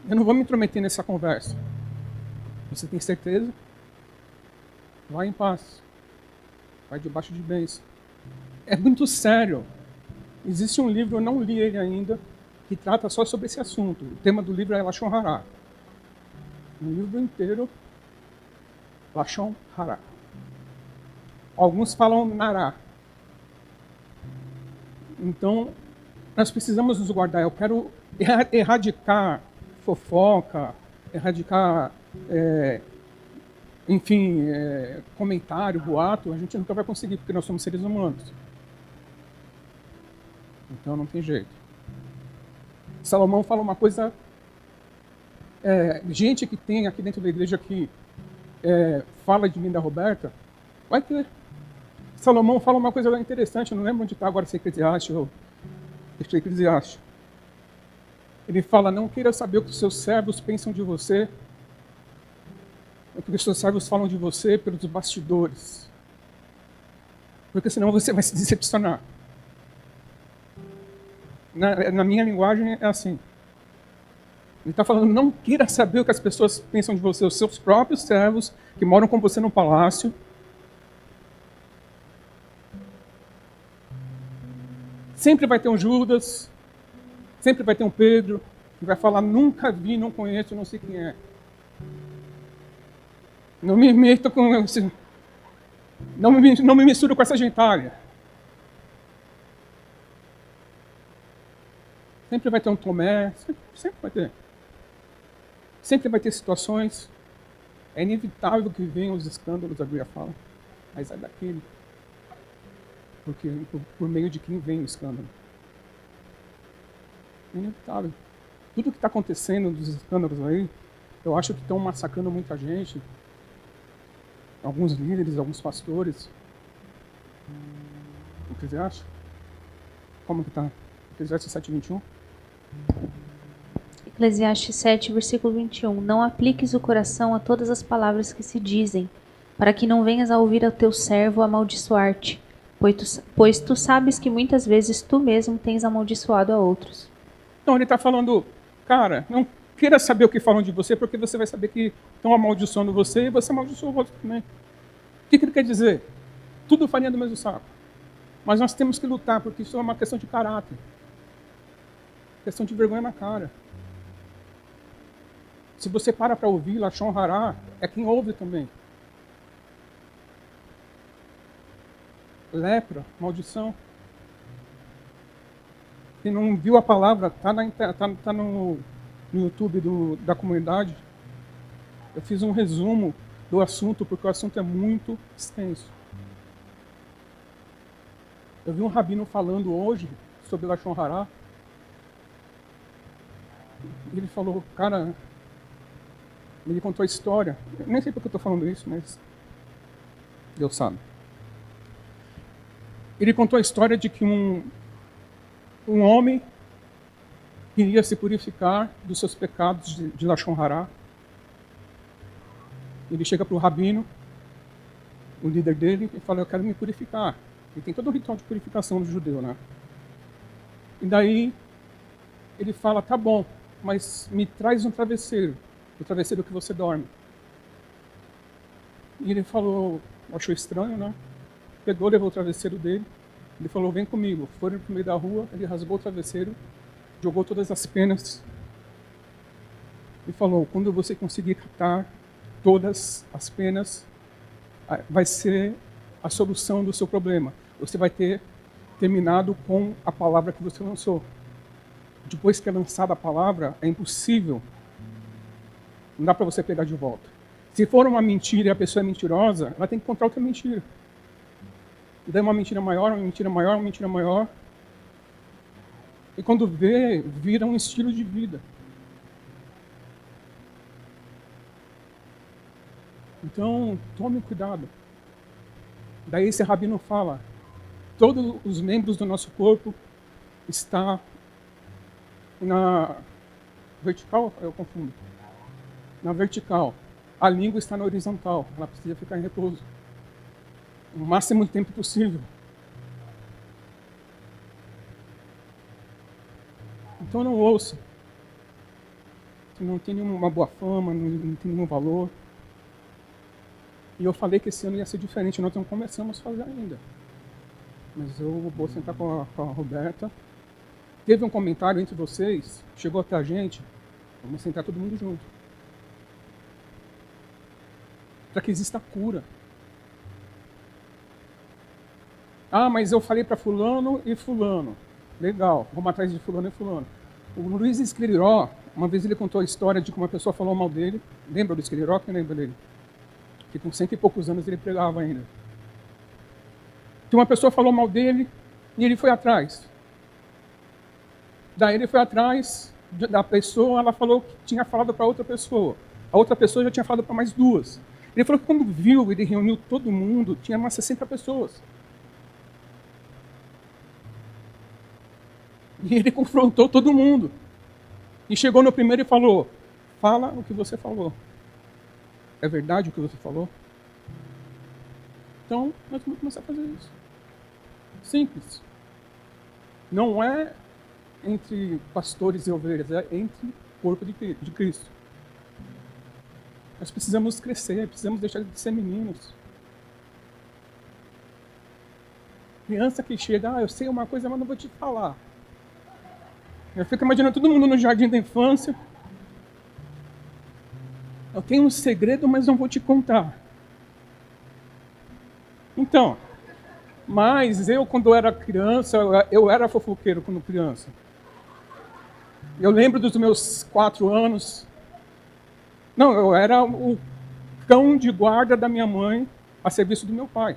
Eu não vou me intrometer nessa conversa. Você tem certeza? Vai em paz. Vai debaixo de bênção. É muito sério. Existe um livro, eu não li ele ainda, que trata só sobre esse assunto. O tema do livro é Lashon Hara. O livro inteiro, Lashon Hara. Alguns falam Nará. Então, nós precisamos nos guardar. Eu quero erradicar fofoca, erradicar, comentário, boato. A gente nunca vai conseguir, porque nós somos seres humanos. Então não tem jeito. Salomão fala uma coisa... gente que tem aqui dentro da igreja que fala de mim, da Roberta, vai ter. Salomão fala uma coisa interessante, eu não lembro onde está agora, se é Eclesiastes ou... Eclesiastes. Ele fala, não queira saber o que os seus servos pensam de você, o que os seus servos falam de você pelos bastidores. Porque senão você vai se decepcionar. Na minha linguagem é assim. Ele está falando, não queira saber o que as pessoas pensam de você, os seus próprios servos que moram com você no palácio. Sempre vai ter um Judas, sempre vai ter um Pedro, que vai falar, nunca vi, não conheço, não sei quem é. Não me meto com... Não me misturo com essa gentalha. Sempre vai ter um Tomé, sempre vai ter. Sempre vai ter situações. É inevitável que venham os escândalos, a Bíblia fala. Mas é daquele. Porque por meio de quem vem o escândalo. É inevitável. Tudo que está acontecendo dos escândalos aí, eu acho que estão massacrando muita gente. Alguns líderes, alguns pastores. O que você acha? Como que está? Eclesiastes 7:21? Eclesiastes 7, versículo 21. Não apliques o coração a todas as palavras que se dizem, para que não venhas a ouvir ao teu servo amaldiçoar-te, pois tu sabes que muitas vezes tu mesmo tens amaldiçoado a outros. Então ele está falando, cara, não queira saber o que falam de você, porque você vai saber que estão amaldiçoando você e você amaldiçoa o outro também. O que ele quer dizer? Tudo farinha do mesmo saco. Mas nós temos que lutar, porque isso é uma questão de caráter. Questão de vergonha na cara. Se você para ouvir Lashon Hara, é quem ouve também. Lepra, maldição. Quem não viu a palavra, tá no YouTube da comunidade. Eu fiz um resumo do assunto, porque o assunto é muito extenso. Eu vi um rabino falando hoje sobre Lashon Hara. Ele falou, cara, ele contou a história. Eu nem sei porque eu estou falando isso, mas Deus sabe. Ele contou a história de que um homem queria se purificar dos seus pecados de Lashon Hara. Ele chega para o rabino, o líder dele, e fala, eu quero me purificar. E tem todo um ritual de purificação do judeu, né? E daí ele fala, tá bom, mas me traz um travesseiro, o travesseiro que você dorme. E ele falou, achou estranho, né? Pegou, levou o travesseiro dele. Ele falou, vem comigo. Foram pro meio da rua, ele rasgou o travesseiro, jogou todas as penas e falou, quando você conseguir catar todas as penas, vai ser a solução do seu problema. Você vai ter terminado com a palavra que você lançou. Depois que é lançada a palavra, é impossível. Não dá para você pegar de volta. Se for uma mentira e a pessoa é mentirosa, ela tem que encontrar outra mentira. E daí uma mentira maior, uma mentira maior, uma mentira maior. E quando vê, vira um estilo de vida. Então, tome cuidado. Daí esse rabino fala, todos os membros do nosso corpo estão na vertical, eu confundo. Na vertical. A língua está na horizontal, ela precisa ficar em repouso. O máximo de tempo possível. Então não ouça. Você não tem nenhuma boa fama, não tem nenhum valor. E eu falei que esse ano ia ser diferente, nós não começamos a fazer ainda. Mas eu vou sentar com a Roberta. Teve um comentário entre vocês, chegou até a gente, vamos sentar todo mundo junto. Para que exista cura. Ah, mas eu falei para fulano e fulano. Legal, vamos atrás de fulano e fulano. O Luiz Escliró, uma vez ele contou a história de que uma pessoa falou mal dele. Lembra do Escliró? Quem lembra dele? Que com 100 e poucos anos ele pregava ainda. Que uma pessoa falou mal dele e ele foi atrás. Daí ele foi atrás da pessoa, ela falou que tinha falado para outra pessoa. A outra pessoa já tinha falado para mais duas. Ele falou que quando viu, ele reuniu todo mundo, tinha umas 60 pessoas. E ele confrontou todo mundo. E chegou no primeiro e falou, fala o que você falou. É verdade o que você falou? Então, nós vamos começar a fazer isso. Simples. Não é entre pastores e ovelhas, é entre o corpo de Cristo. Nós precisamos crescer, precisamos deixar de ser meninos. Criança que chega, eu sei uma coisa, mas não vou te falar. Eu fico imaginando todo mundo no jardim da infância. Eu tenho um segredo, mas não vou te contar. Então, mas eu, quando eu era criança, eu era fofoqueiro quando criança. Eu lembro dos meus 4 anos. Não, eu era o cão de guarda da minha mãe a serviço do meu pai.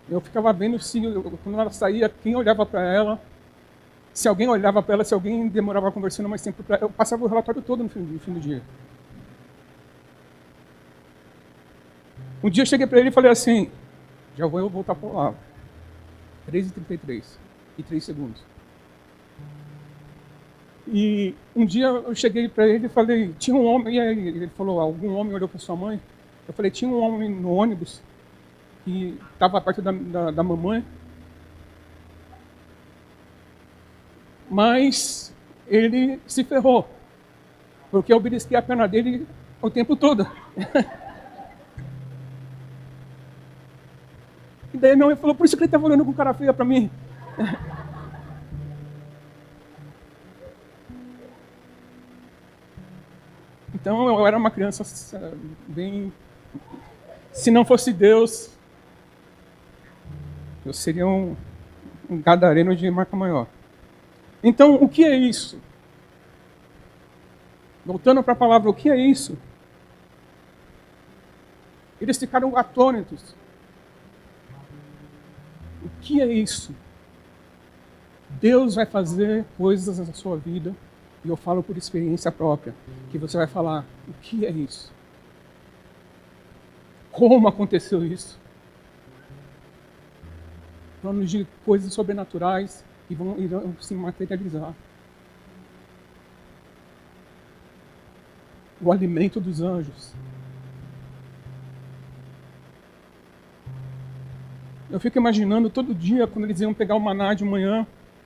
Eu ficava vendo se, quando ela saía, quem olhava para ela. Se alguém olhava para ela, se alguém demorava conversando mais tempo para ela, eu passava o relatório todo no fim do dia. Um dia eu cheguei para ele e falei assim, já vou voltar para a palavra. 3h33 e 3 segundos. E um dia eu cheguei para ele e falei, tinha um homem, e aí ele falou, algum homem olhou para sua mãe? Eu falei, tinha um homem no ônibus que estava perto da mamãe, mas ele se ferrou, porque eu belisquei a perna dele o tempo todo. E daí minha mãe falou, por isso que ele estava olhando com cara feia para mim. Então eu era uma criança bem... Se não fosse Deus, eu seria um um gadareno de marca maior. Então, o que é isso? Voltando para a palavra, o que é isso? Eles ficaram atônitos. O que é isso? Deus vai fazer coisas na sua vida, e eu falo por experiência própria, que você vai falar, o que é isso? Como aconteceu isso? Planos de coisas sobrenaturais que irão se materializar. O alimento dos anjos. Eu fico imaginando todo dia, quando eles iam pegar o maná de manhã.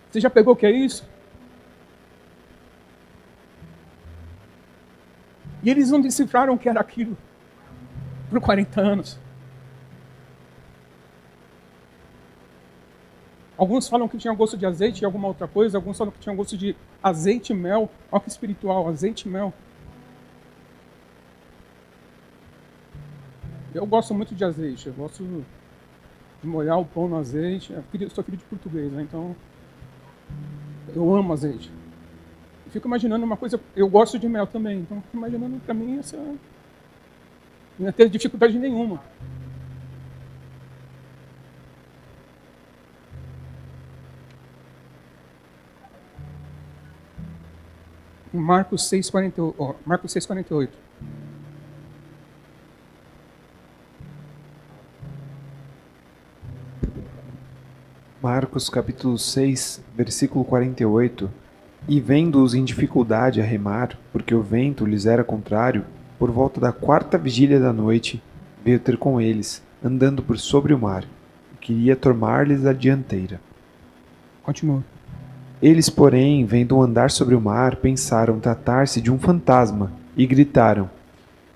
Você já pegou o que é isso? E eles não decifraram o que era aquilo por 40 anos. Alguns falam que tinha gosto de azeite e alguma outra coisa. Alguns falam que tinha gosto de azeite e mel. Olha que espiritual, azeite e mel. Eu gosto muito de azeite. Eu gosto de molhar o pão no azeite. Eu sou filho de português, né? Então eu amo azeite. Eu fico imaginando uma coisa. Eu gosto de mel também. Então fico imaginando, para mim, essa não ia ter dificuldade nenhuma. Marcos 6,48. Marcos capítulo 6, versículo 48. E vendo-os em dificuldade a remar, porque o vento lhes era contrário, por volta da 4ª vigília da noite, veio ter com eles, andando por sobre o mar, e queria tomar-lhes a dianteira. Continua. Eles, porém, vendo-o andar sobre o mar, pensaram tratar-se de um fantasma, e gritaram,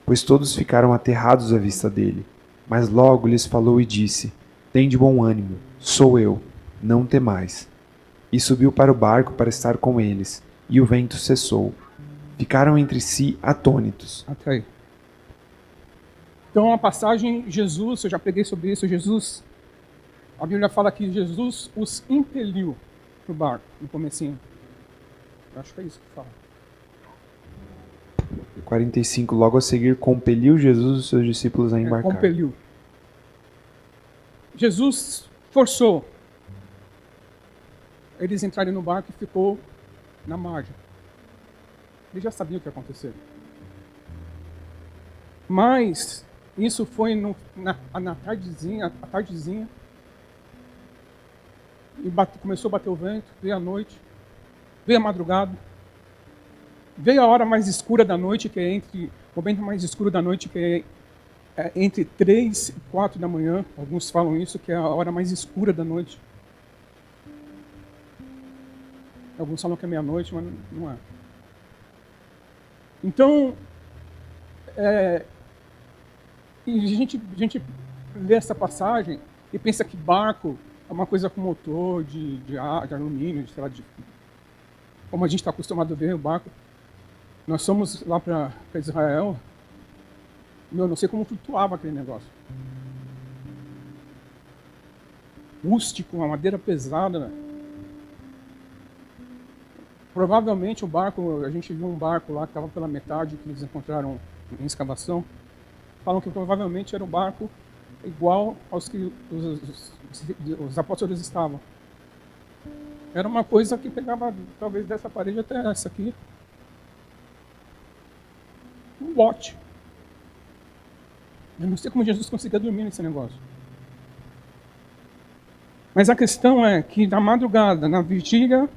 pois todos ficaram aterrados à vista dele. Mas logo lhes falou e disse, tende bom ânimo, sou eu, não temais. E subiu para o barco para estar com eles, e o vento cessou. Ficaram entre si atônitos. Até aí. Então a passagem, Jesus, eu já preguei sobre isso, Jesus, a Bíblia fala que Jesus os impeliu para o barco, no comecinho. Eu acho que é isso que fala. 45. Logo a seguir, compeliu Jesus os seus discípulos a embarcar. Compeliu. Jesus forçou eles entrarem no barco e ficou na margem. Eles já sabiam o que ia acontecer. Mas isso foi na tardezinha, e começou a bater o vento, veio a noite, veio a madrugada, veio a hora mais escura da noite, que é o momento mais escuro da noite, que é entre 3 e 4 da manhã. Alguns falam isso, que é a hora mais escura da noite. Alguns falam que é meia-noite, mas não é. Então, e a gente lê essa passagem e pensa que barco é uma coisa com motor de alumínio, sei lá, como a gente está acostumado a ver o barco. Nós fomos lá para Israel, eu não sei como flutuava aquele negócio. Rústico, uma madeira pesada, né? Provavelmente o barco, a gente viu um barco lá que estava pela metade, que eles encontraram em escavação. Falam que provavelmente era um barco igual aos que os apóstolos estavam. Era uma coisa que pegava talvez dessa parede até essa aqui. Um bote. Eu não sei como Jesus conseguia dormir nesse negócio. Mas a questão é que na madrugada, na vigília,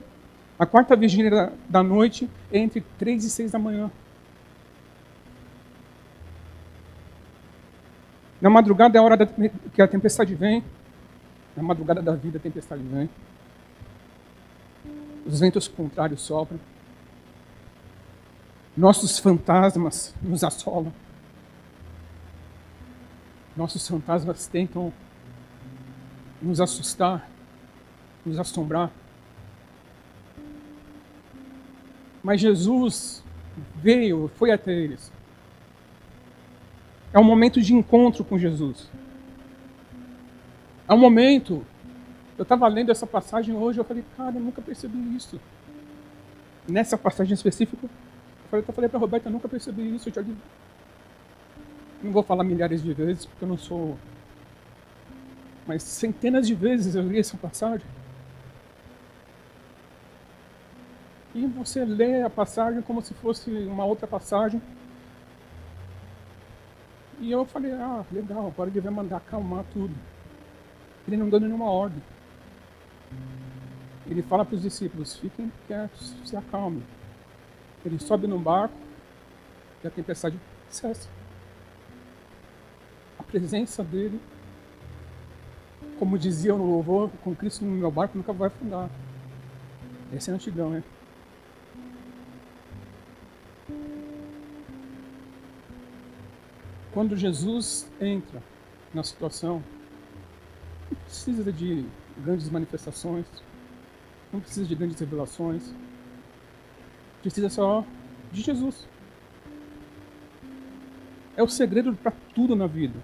a 4ª vigília da noite, é entre 3 e 6 da manhã. Na madrugada é a hora que a tempestade vem. Na madrugada da vida a tempestade vem. Os ventos contrários sopram. Nossos fantasmas nos assolam. Nossos fantasmas tentam nos assustar, nos assombrar. Mas Jesus veio, foi até eles. É um momento de encontro com Jesus. É um momento Eu estava lendo essa passagem hoje, eu falei, cara, eu nunca percebi isso. Nessa passagem específica, eu falei para a Roberta, eu nunca percebi isso. Eu já li, não vou falar milhares de vezes, porque eu não sou... Mas centenas de vezes eu li essa passagem. E você lê a passagem como se fosse uma outra passagem. E eu falei, legal, agora ele vai mandar acalmar tudo. Ele não deu nenhuma ordem. Ele fala para os discípulos, fiquem quietos, se acalmem. Ele sobe no barco e a tempestade cessa. A presença dele, como dizia no louvor, com Cristo no meu barco nunca vai afundar. Esse é antigão, né? Quando Jesus entra na situação, não precisa de grandes manifestações, não precisa de grandes revelações, precisa só de Jesus. É o segredo para tudo na vida.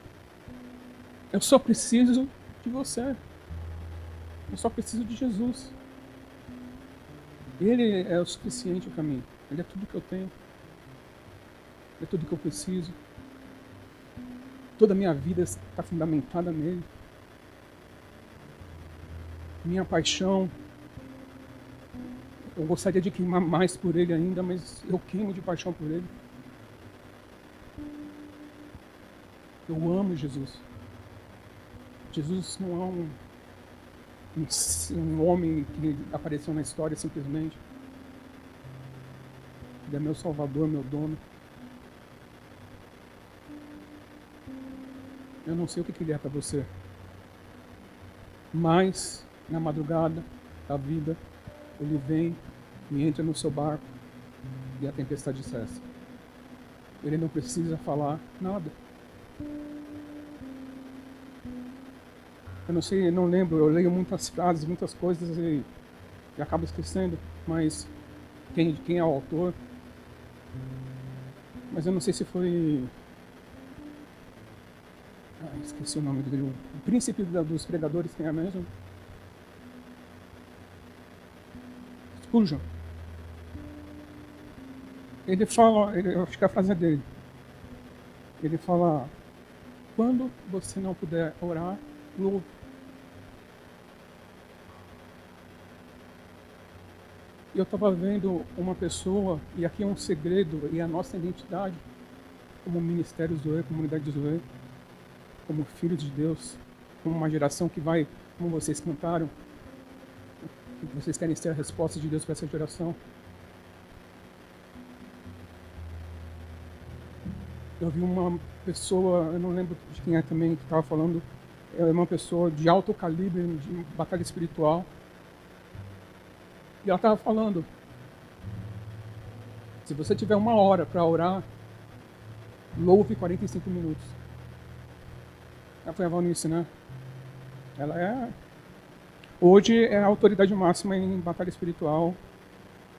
Eu só preciso de você. Eu só preciso de Jesus. Ele é o suficiente para mim. Ele é tudo que eu tenho. Ele é tudo que eu preciso. Toda a minha vida está fundamentada nele. Minha paixão, eu gostaria de queimar mais por ele ainda, mas eu queimo de paixão por ele. Eu amo Jesus. Jesus não é um homem que apareceu na história simplesmente. Ele é meu salvador, meu dono. Eu não sei o que ele é para você. Mas, na madrugada da vida, ele vem e entra no seu barco e a tempestade cessa. Ele não precisa falar nada. Eu não sei, não lembro, eu leio muitas frases, muitas coisas e acabo esquecendo, mas quem é o autor. Mas eu não sei se foi... esqueci o nome dele. O príncipe dos pregadores, quem é mesmo? Spurgeon. Ele fala, eu acho que é a frase dele. Ele fala, quando você não puder orar, louve. Eu estava vendo uma pessoa, e aqui é um segredo, e a nossa identidade, como Ministério Zoe, Comunidade Zoe, como filhos de Deus, como uma geração que vai, como vocês cantaram, que vocês querem ser a resposta de Deus para essa geração. Eu vi uma pessoa, eu não lembro de quem é também, que estava falando, é uma pessoa de alto calibre, de batalha espiritual. E ela estava falando, se você tiver 1 hora para orar, louve 45 minutos. Ela foi a Valnice, né? Ela hoje é a autoridade máxima em batalha espiritual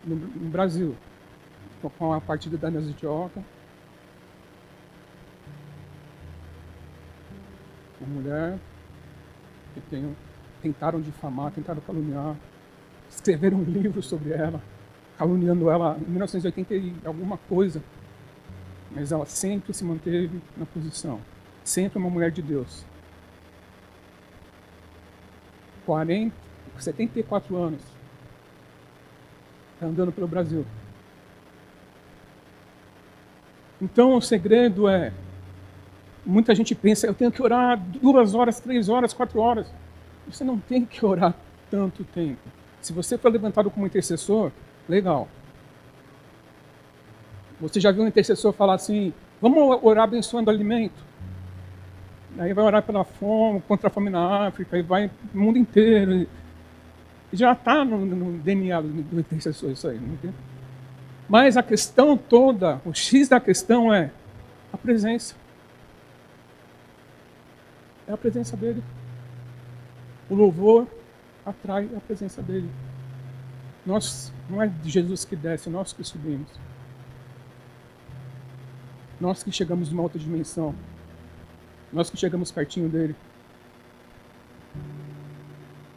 no Brasil. Com a partida da Ana Zitioca. Uma mulher que tentaram difamar, tentaram caluniar. Escreveram um livro sobre ela, caluniando ela em 1980 e alguma coisa. Mas ela sempre se manteve na posição. Sempre uma mulher de Deus. 74 anos. Está andando pelo Brasil. Então o segredo é, muita gente pensa, eu tenho que orar 2 horas, 3 horas, 4 horas. Você não tem que orar tanto tempo. Se você for levantado como intercessor, legal. Você já viu um intercessor falar assim, vamos orar abençoando o alimento? Aí vai orar pela fome, contra a fome na África, e vai no mundo inteiro. E já está no DNA do intercessor isso aí. Não tem? Mas a questão toda, o X da questão é a presença. É a presença dele. O louvor atrai a presença dele. Não é Jesus que desce, nós que subimos. Nós que chegamos numa outra dimensão. Nós que chegamos pertinho dele.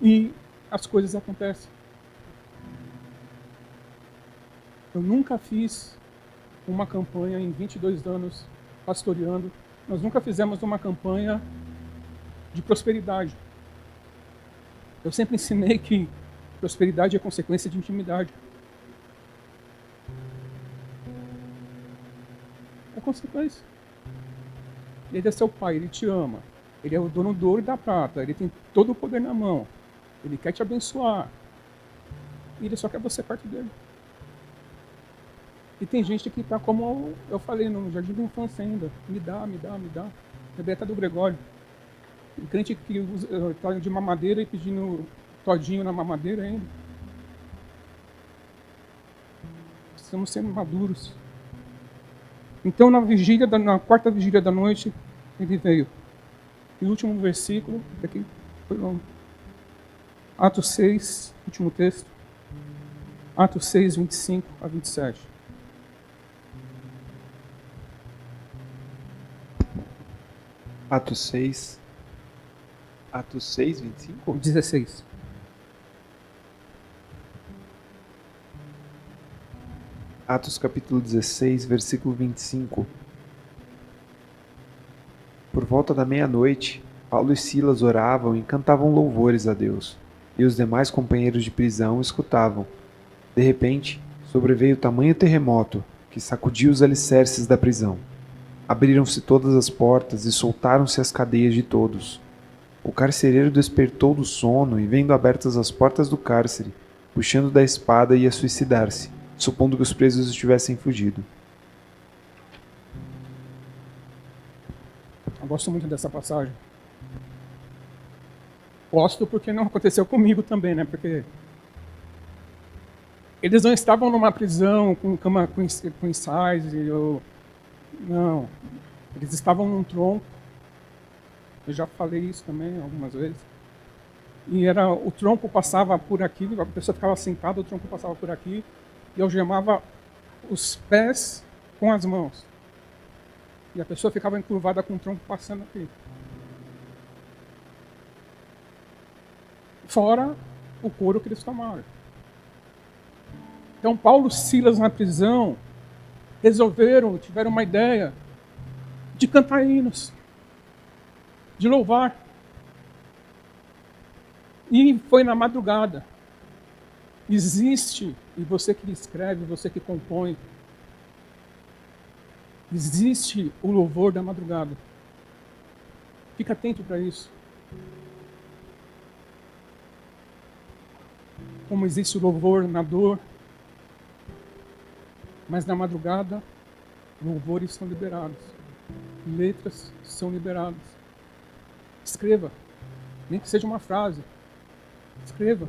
E as coisas acontecem. Eu nunca fiz uma campanha em 22 anos pastoreando. Nós nunca fizemos uma campanha de prosperidade. Eu sempre ensinei que prosperidade é consequência de intimidade. É consequência. Ele é seu pai, ele te ama. Ele é o dono do ouro e da prata. Ele tem todo o poder na mão. Ele quer te abençoar. E ele só quer você perto dele. E tem gente que está como eu falei no jardim da infância ainda. Me dá, me dá, me dá. Lembrei até do Gregório. O crente que está de mamadeira e pedindo todinho na mamadeira ainda. Precisamos ser maduros. Então na quarta vigília da noite, ele veio. E o último versículo, aqui foi longo. Atos 6, último texto. Atos 6, 25 a 27. Atos 6, 25? 16. Atos capítulo 16, versículo 25. Por volta da meia-noite, Paulo e Silas oravam e cantavam louvores a Deus, e os demais companheiros de prisão escutavam. De repente, sobreveio tamanho terremoto que sacudiu os alicerces da prisão. Abriram-se todas as portas e soltaram-se as cadeias de todos. O carcereiro despertou do sono e, vendo abertas as portas do cárcere, puxando da espada, ia suicidar-se, supondo que os presos tivessem fugido. Eu gosto muito dessa passagem. Gosto porque não aconteceu comigo também, né? Porque eles não estavam numa prisão com cama com insize ou não. Eles estavam num tronco. Eu já falei isso também algumas vezes. E o tronco passava por aqui, a pessoa ficava sentada, o tronco passava por aqui e algemava os pés com as mãos. E a pessoa ficava encurvada com o tronco passando aqui. Fora o couro que eles tomaram. Então Paulo e Silas na prisão tiveram uma ideia de cantar hinos, de louvar. E foi na madrugada. Existe, e você que escreve, você que compõe, existe o louvor da madrugada. Fica atento para isso. Como existe o louvor na dor, mas na madrugada, louvores são liberados. Letras são liberadas. Escreva, nem que seja uma frase. Escreva.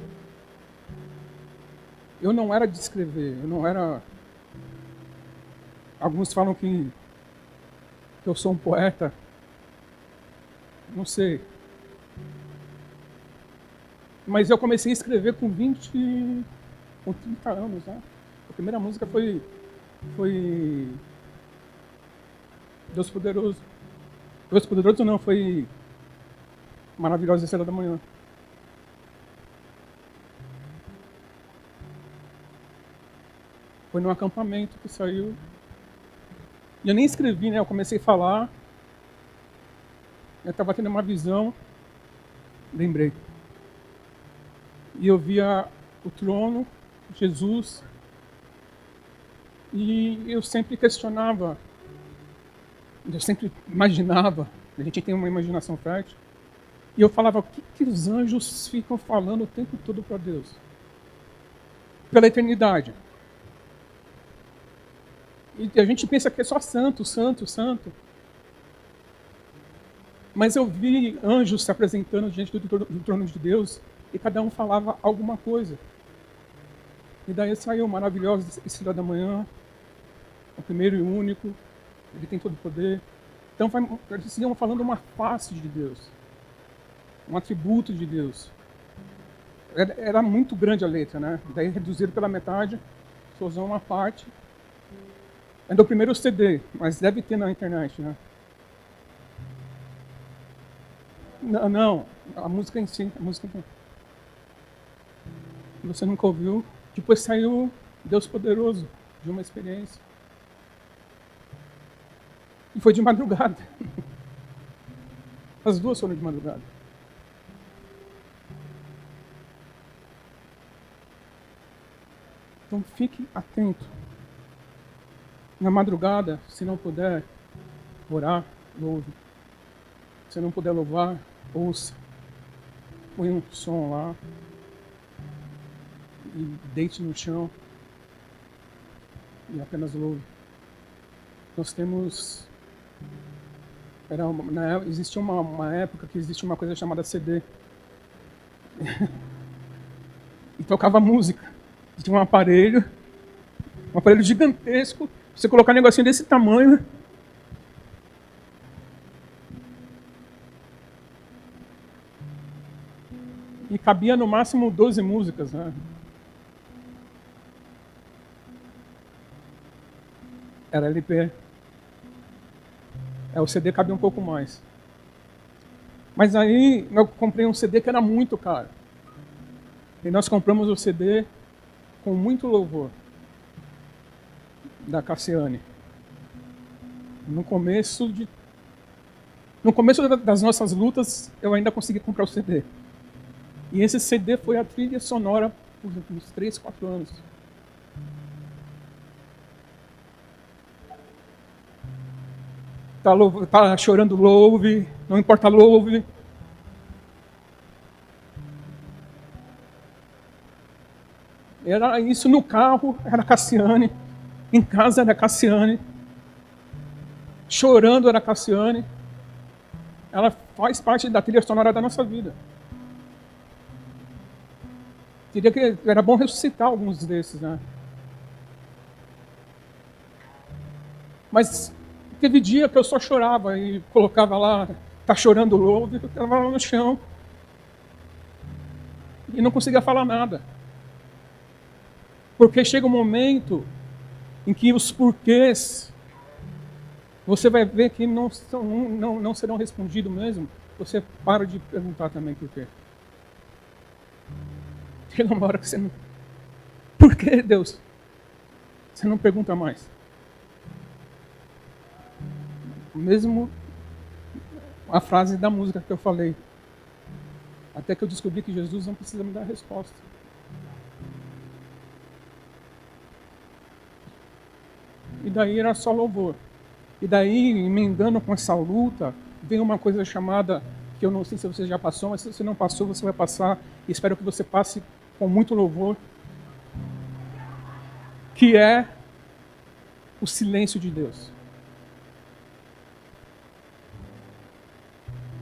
Eu não era de escrever, eu não era... Alguns falam que eu sou um poeta. Não sei. Mas eu comecei a escrever com 30 anos, né? A primeira música foi Deus Poderoso. Deus Poderoso não, foi Maravilhosa Estrela da Manhã. Foi num acampamento que saiu. E eu nem escrevi, né? Eu comecei a falar. Eu estava tendo uma visão. Lembrei. E eu via o trono, Jesus. E eu sempre questionava. Eu sempre imaginava. A gente tem uma imaginação fértil. E eu falava, o que os anjos ficam falando o tempo todo para Deus? Pela eternidade. E a gente pensa que é só santo, santo, santo. Mas eu vi anjos se apresentando diante do trono de Deus e cada um falava alguma coisa. E daí saiu Maravilhosa Estrela da Manhã, o primeiro e único, ele tem todo o poder. Então eles iam falando uma face de Deus, um atributo de Deus. Era muito grande a letra, né? Daí reduziram pela metade, só usou uma parte. É do primeiro CD, mas deve ter na internet, né? Não, a música em si, a música você nunca ouviu. Depois saiu Deus Poderoso, de uma experiência. E foi de madrugada. As duas foram de madrugada. Então fique atento. Na madrugada, se não puder orar, louve. Se não puder louvar, ouça. Põe um som lá. E deite no chão. E apenas louve. Nós temos... Existia uma época que existia uma coisa chamada CD. E tocava música. Tinha um aparelho gigantesco. Você colocar um negocinho desse tamanho. E cabia no máximo 12 músicas, né? Era LP. O CD cabia um pouco mais. Mas aí eu comprei um CD que era muito caro. E nós compramos o CD com muito louvor da Cassiane. No começo das nossas lutas, eu ainda consegui comprar o CD. E esse CD foi a trilha sonora por uns 3, 4 anos. Tá chorando, louve. Não importa, louve. Era isso no carro, era Cassiane. Em casa era Cassiane. Chorando era Cassiane. Ela faz parte da trilha sonora da nossa vida. Diria que era bom ressuscitar alguns desses, né? Mas teve dia que eu só chorava e colocava lá, tá chorando louvo, e eu estava lá no chão. E não conseguia falar nada. Porque chega um momento em que os porquês, você vai ver que não serão respondidos mesmo. Você para de perguntar também por quê. Chega uma hora que você não... Por que, Deus? Você não pergunta mais. Mesmo a frase da música que eu falei. Até que eu descobri que Jesus não precisa me dar a resposta. E daí era só louvor. E daí, emendando com essa luta, vem uma coisa chamada, que eu não sei se você já passou, mas se você não passou, você vai passar. E espero que você passe com muito louvor. Que é o silêncio de Deus.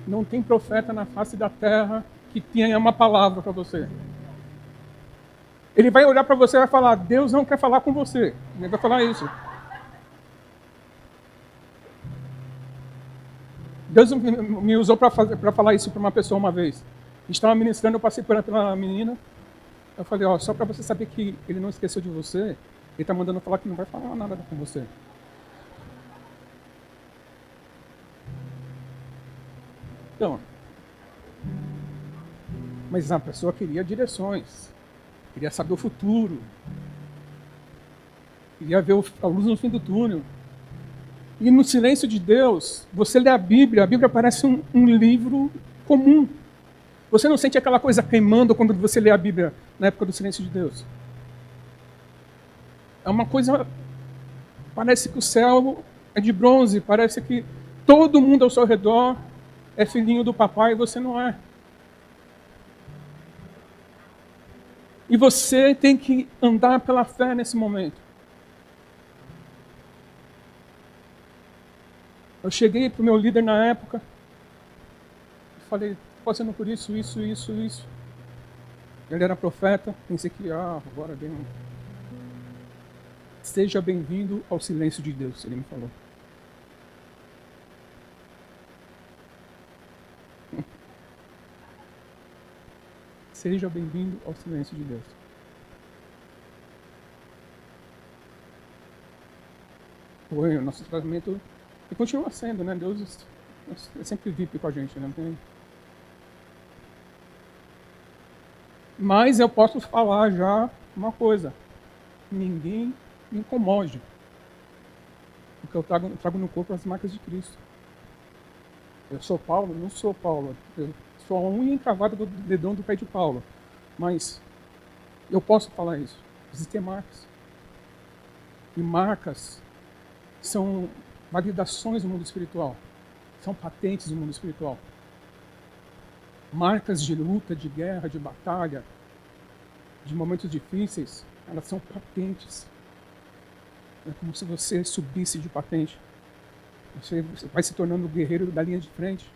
Não tem profeta na face da terra que tenha uma palavra para você. Ele vai olhar para você e vai falar, Deus não quer falar com você. Ele vai falar isso. Deus me usou para falar isso para uma pessoa uma vez. A gente estava ministrando, eu passei pela menina. Eu falei, só para você saber que ele não esqueceu de você, ele está mandando falar que não vai falar nada com você. Então, mas a pessoa queria direções, queria saber o futuro, queria ver a luz no fim do túnel. E no silêncio de Deus, você lê a Bíblia parece um livro comum. Você não sente aquela coisa queimando quando você lê a Bíblia na época do silêncio de Deus. É uma coisa, parece que o céu é de bronze, parece que todo mundo ao seu redor é filhinho do papai e você não é. E você tem que andar pela fé nesse momento. Eu cheguei para o meu líder na época e falei, passando por isso. Ele era profeta, pensei que, agora vem um... Seja bem-vindo ao silêncio de Deus, ele me falou. Seja bem-vindo ao silêncio de Deus. Foi o nosso tratamento, e continua sendo, né? Deus é sempre VIP com a gente, né? Mas eu posso falar já uma coisa. Ninguém me incomode. Porque eu trago no corpo as marcas de Cristo. Eu sou Paulo? Não sou Paulo. Eu sou a unha encravada do dedão do pé de Paulo. Mas eu posso falar isso. Existem marcas. E marcas são validações do mundo espiritual. São patentes do mundo espiritual. Marcas de luta, de guerra, de batalha, de momentos difíceis, elas são patentes. É como se você subisse de patente. Você vai se tornando o guerreiro da linha de frente.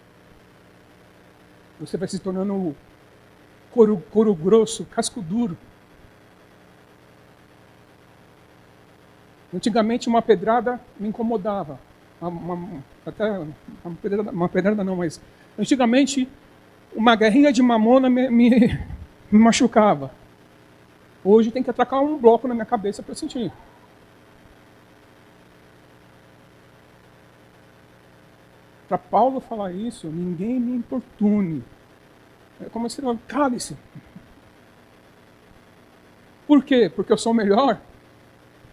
Você vai se tornando couro grosso, casco duro. Antigamente uma pedrada me incomodava. Uma pedrada não, mas antigamente uma guerrinha de mamona me machucava. Hoje tem que atracar um bloco na minha cabeça para eu sentir. Para Paulo falar isso, ninguém me importune. É como se ele cale-se. Por quê? Porque eu sou melhor?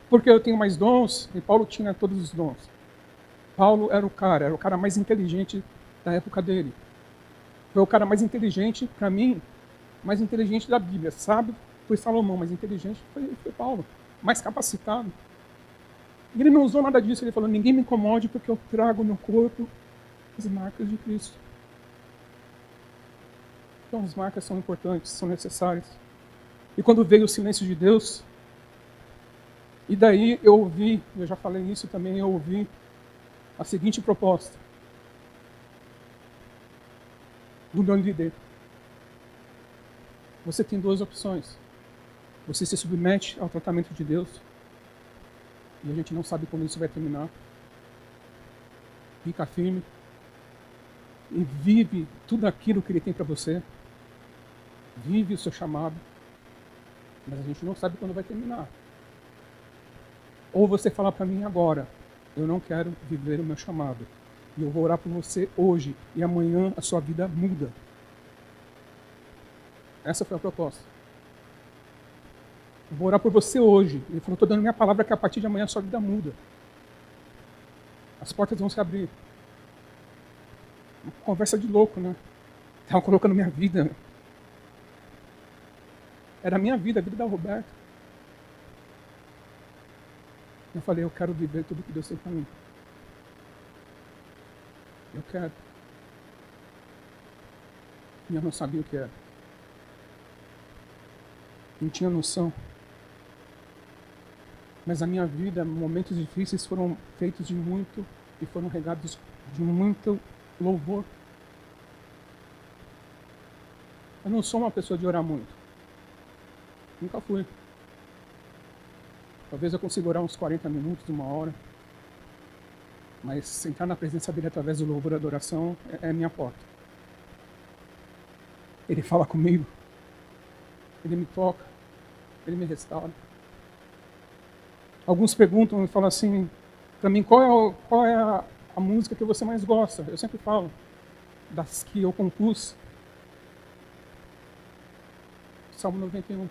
Porque eu tenho mais dons? E Paulo tinha todos os dons. Paulo era o cara mais inteligente da época dele. Foi o cara mais inteligente, para mim, mais inteligente da Bíblia. Sábio foi Salomão, mas inteligente foi Paulo. Mais capacitado. E ele não usou nada disso, ele falou, ninguém me incomode porque eu trago no corpo as marcas de Cristo. Então as marcas são importantes, são necessárias. E quando veio o silêncio de Deus, e daí eu ouvi, eu já falei isso também, eu ouvi a seguinte proposta do meu líder. Você tem duas opções. Você se submete ao tratamento de Deus, e a gente não sabe quando isso vai terminar. Fica firme e vive tudo aquilo que Ele tem para você. Vive o seu chamado, mas a gente não sabe quando vai terminar. Ou você fala para mim agora, eu não quero viver o meu chamado, e eu vou orar por você hoje, e amanhã a sua vida muda. Essa foi a proposta. Eu vou orar por você hoje. Ele falou, estou dando minha palavra que a partir de amanhã a sua vida muda. As portas vão se abrir. Uma conversa de louco, né? Estava colocando minha vida. Era a minha vida, a vida da Roberta. Eu falei, eu quero viver tudo que Deus tem para mim. Eu quero. E eu não sabia o que era. Não tinha noção. Mas a minha vida, momentos difíceis foram feitos de muito e foram regados de muito louvor. Eu não sou uma pessoa de orar muito. Nunca fui. Talvez eu consiga orar uns 40 minutos, uma hora. Mas sentar na presença dele através do louvor e adoração é a minha porta. Ele fala comigo. Ele me toca. Ele me restaura. Alguns perguntam e falam assim, para mim, qual é a música que você mais gosta? Eu sempre falo, das que eu compus. Salmo 91.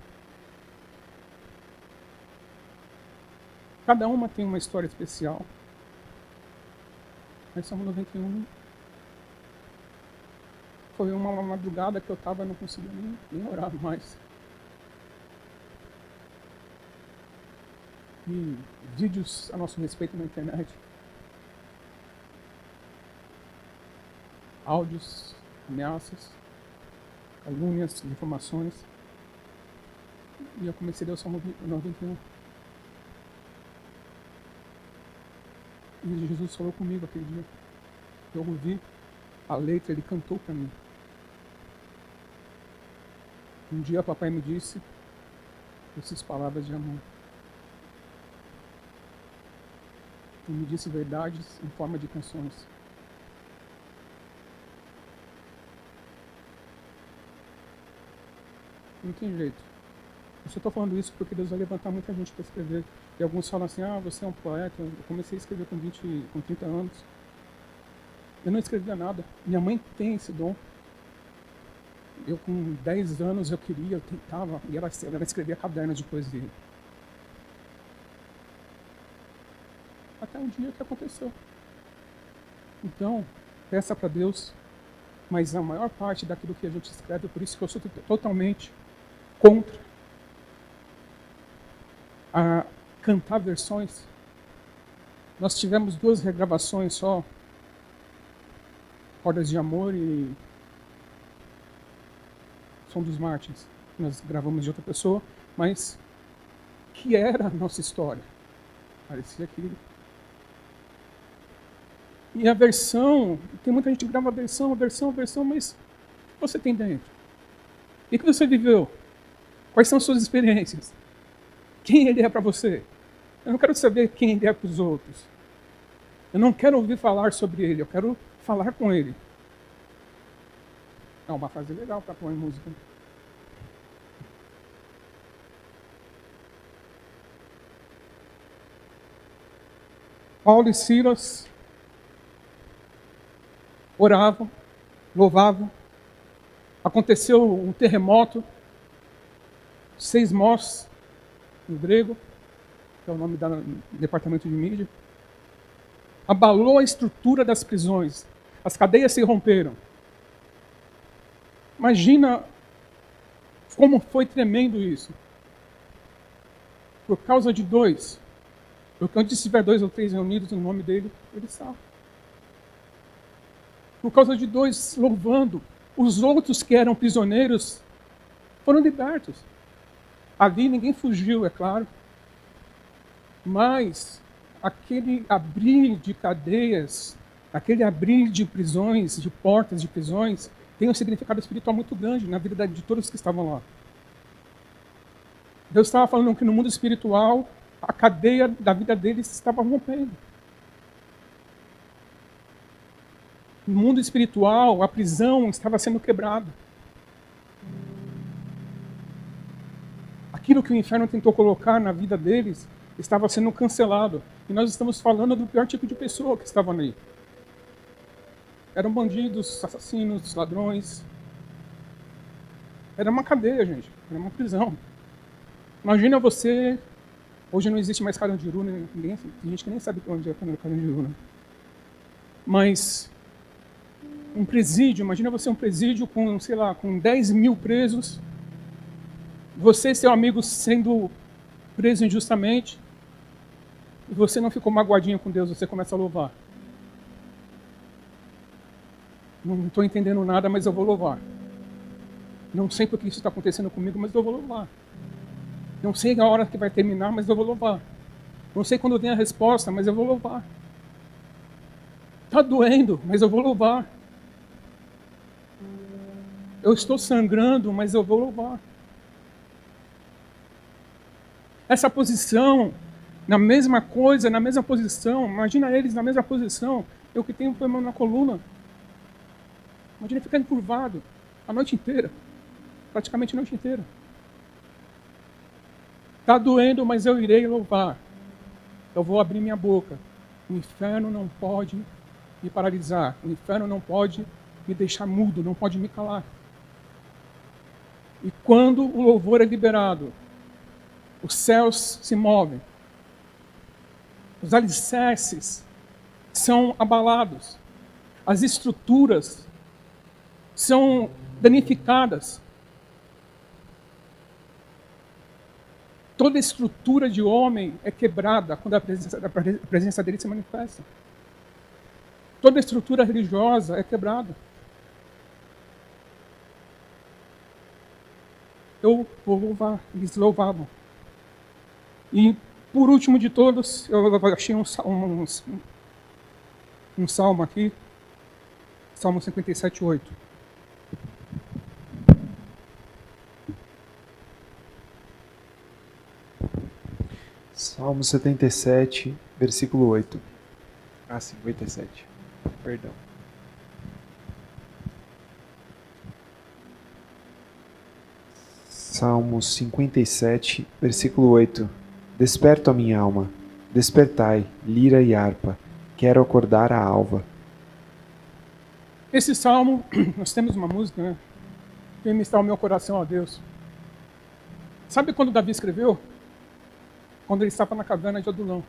Cada uma tem uma história especial. Mas Salmo 91 foi uma madrugada que eu estava, não conseguia nem orar mais. E vídeos a nosso respeito na internet. Áudios, ameaças, calúnias, difamações. E eu comecei a ler o Salmo 91. E Jesus falou comigo aquele dia. Eu ouvi a letra, ele cantou para mim. Um dia papai me disse essas palavras de amor. Ele me disse verdades em forma de canções. Não tem jeito. Eu só estou falando isso porque Deus vai levantar muita gente para escrever. E alguns falam assim, você é um poeta. Eu comecei a escrever com 30 anos. Eu não escrevia nada. Minha mãe tem esse dom. Eu com 10 anos eu tentava, e ela escrevia cadernos de poesia. Até um dia que aconteceu. Então, peça para Deus, mas a maior parte daquilo que a gente escreve, por isso que eu sou totalmente contra a cantar versões. Nós tivemos 2 regravações só, Cordas de Amor e Som dos Mártires. Nós gravamos de outra pessoa, mas que era a nossa história. Parecia que... E a versão, tem muita gente que grava versão, mas o que você tem dentro? O que você viveu? Quais são as suas experiências? Quem ele é para você? Eu não quero saber quem ele é para os outros. Eu não quero ouvir falar sobre ele, eu quero falar com ele. É uma frase legal para pôr em música. Paulo e Silas oravam, louvavam. Aconteceu um terremoto, 6 mortos no grego, que é o nome do departamento de mídia. Abalou a estrutura das prisões. As cadeias se romperam. Imagina como foi tremendo isso. Por causa de 2. Porque onde estiver 2 ou 3 reunidos no nome dele, ele está. Por causa de 2 louvando, os outros que eram prisioneiros foram libertos. Ali ninguém fugiu, é claro. Mas aquele abrir de cadeias, aquele abrir de prisões, de portas de prisões, tem um significado espiritual muito grande na vida de todos que estavam lá. Deus estava falando que no mundo espiritual, a cadeia da vida deles estava rompendo. No mundo espiritual, a prisão estava sendo quebrada. Aquilo que o inferno tentou colocar na vida deles estava sendo cancelado. E nós estamos falando do pior tipo de pessoa que estavam ali. Eram bandidos, assassinos, ladrões. Era uma cadeia, gente. Era uma prisão. Imagina você... Hoje não existe mais Carandiru, né? Tem gente que nem sabe onde é Carandiru, né? Mas um presídio, imagina você um presídio com, sei lá, com 10 mil presos. Você e seu amigo sendo preso injustamente. E você não ficou magoadinho com Deus, você começa a louvar. Não estou entendendo nada, mas eu vou louvar. Não sei porque isso está acontecendo comigo, mas eu vou louvar. Não sei a hora que vai terminar, mas eu vou louvar. Não sei quando vem a resposta, mas eu vou louvar. Está doendo, mas eu vou louvar. Eu estou sangrando, mas eu vou louvar. Essa posição, na mesma coisa, na mesma posição, imagina eles na mesma posição, eu que tenho um problema na coluna. Imagina ficar encurvado a noite inteira, praticamente a noite inteira. Está doendo, mas eu irei louvar. Eu vou abrir minha boca. O inferno não pode me paralisar. O inferno não pode me deixar mudo, não pode me calar. E quando o louvor é liberado, os céus se movem. Os alicerces são abalados. As estruturas são danificadas. Toda estrutura de homem é quebrada quando a presença dele se manifesta. Toda estrutura religiosa é quebrada. Eu vou louvar, eles louvavam. E, por último de todos, eu achei um salmo aqui, Salmo 57:8. Salmo 77, versículo 8. 57. Perdão. Salmo 57, versículo 8. Desperto a minha alma, despertai, lira e harpa, quero acordar a alva. Esse salmo, nós temos uma música, né? Vem ministrar o meu coração a Deus. Sabe quando Davi escreveu? Quando ele estava na caverna de Adulão.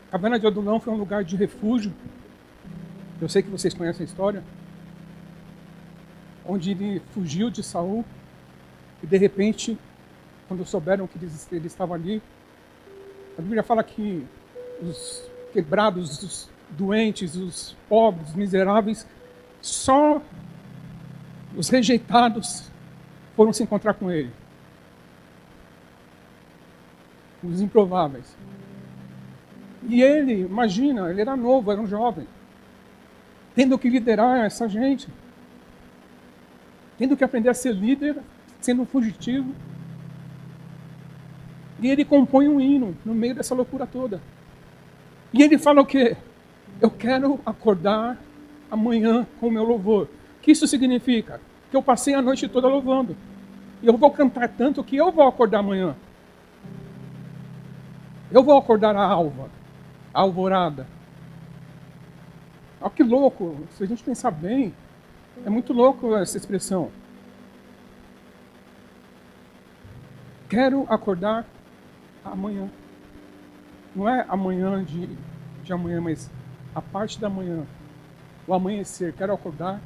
A caverna de Adulão foi um lugar de refúgio. Eu sei que vocês conhecem a história. Onde ele fugiu de Saul. E de repente, quando souberam que ele estava ali, a Bíblia fala que os quebrados, os doentes, os pobres, os miseráveis, só os rejeitados foram se encontrar com ele. Os improváveis. E ele, imagina, ele era novo, era um jovem, tendo que liderar essa gente, tendo que aprender a ser líder, sendo um fugitivo. E ele compõe um hino no meio dessa loucura toda. E ele fala o quê? Eu quero acordar amanhã com o meu louvor. O que isso significa? Que eu passei a noite toda louvando. E eu vou cantar tanto que eu vou acordar amanhã. Eu vou acordar a alva, a alvorada. Olha que louco, se a gente pensar bem, é muito louco essa expressão. Quero acordar amanhã. Não é amanhã de amanhã, mas a parte da manhã. O amanhecer. Quero acordar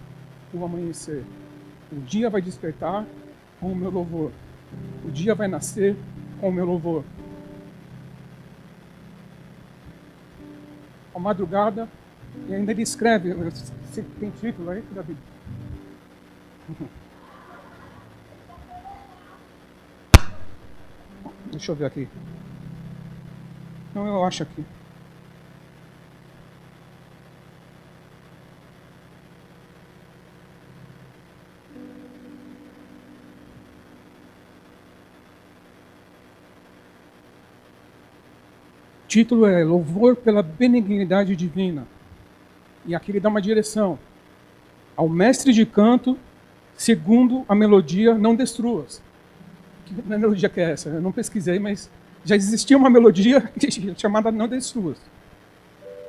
o amanhecer. O dia vai despertar com o meu louvor. O dia vai nascer com o meu louvor. A madrugada, e ainda ele escreve, tem título aí, Davi? Deixa eu ver aqui. Não, eu acho aqui. O título é Louvor pela Benignidade Divina. E aqui ele dá uma direção. Ao mestre de canto, segundo a melodia, não destruas. Que melodia que é essa? Eu não pesquisei, mas já existia uma melodia chamada Não Destruas.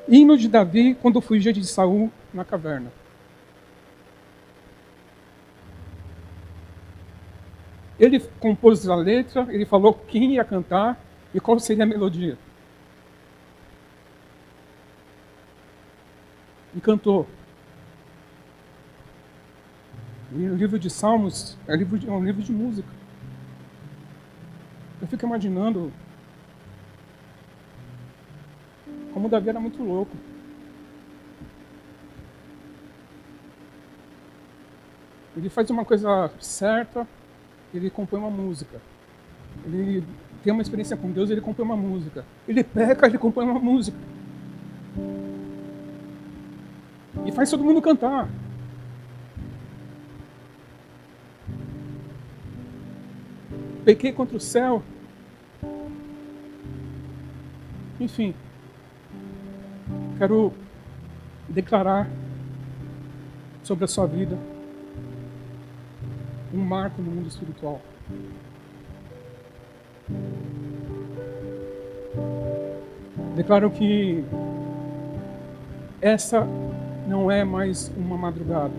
Hino de Davi quando fugia de Saul na caverna. Ele compôs a letra, ele falou quem ia cantar e qual seria a melodia. E cantou. E o livro de Salmos é um livro de música. Eu fico imaginando como Davi era muito louco. Ele faz uma coisa certa, ele compõe uma música. Ele tem uma experiência com Deus, ele compõe uma música. Ele peca, ele compõe uma música. E faz todo mundo cantar. Pequei contra o céu. Enfim. Quero declarar sobre a sua vida um marco no mundo espiritual. Declaro que essa não é mais uma madrugada.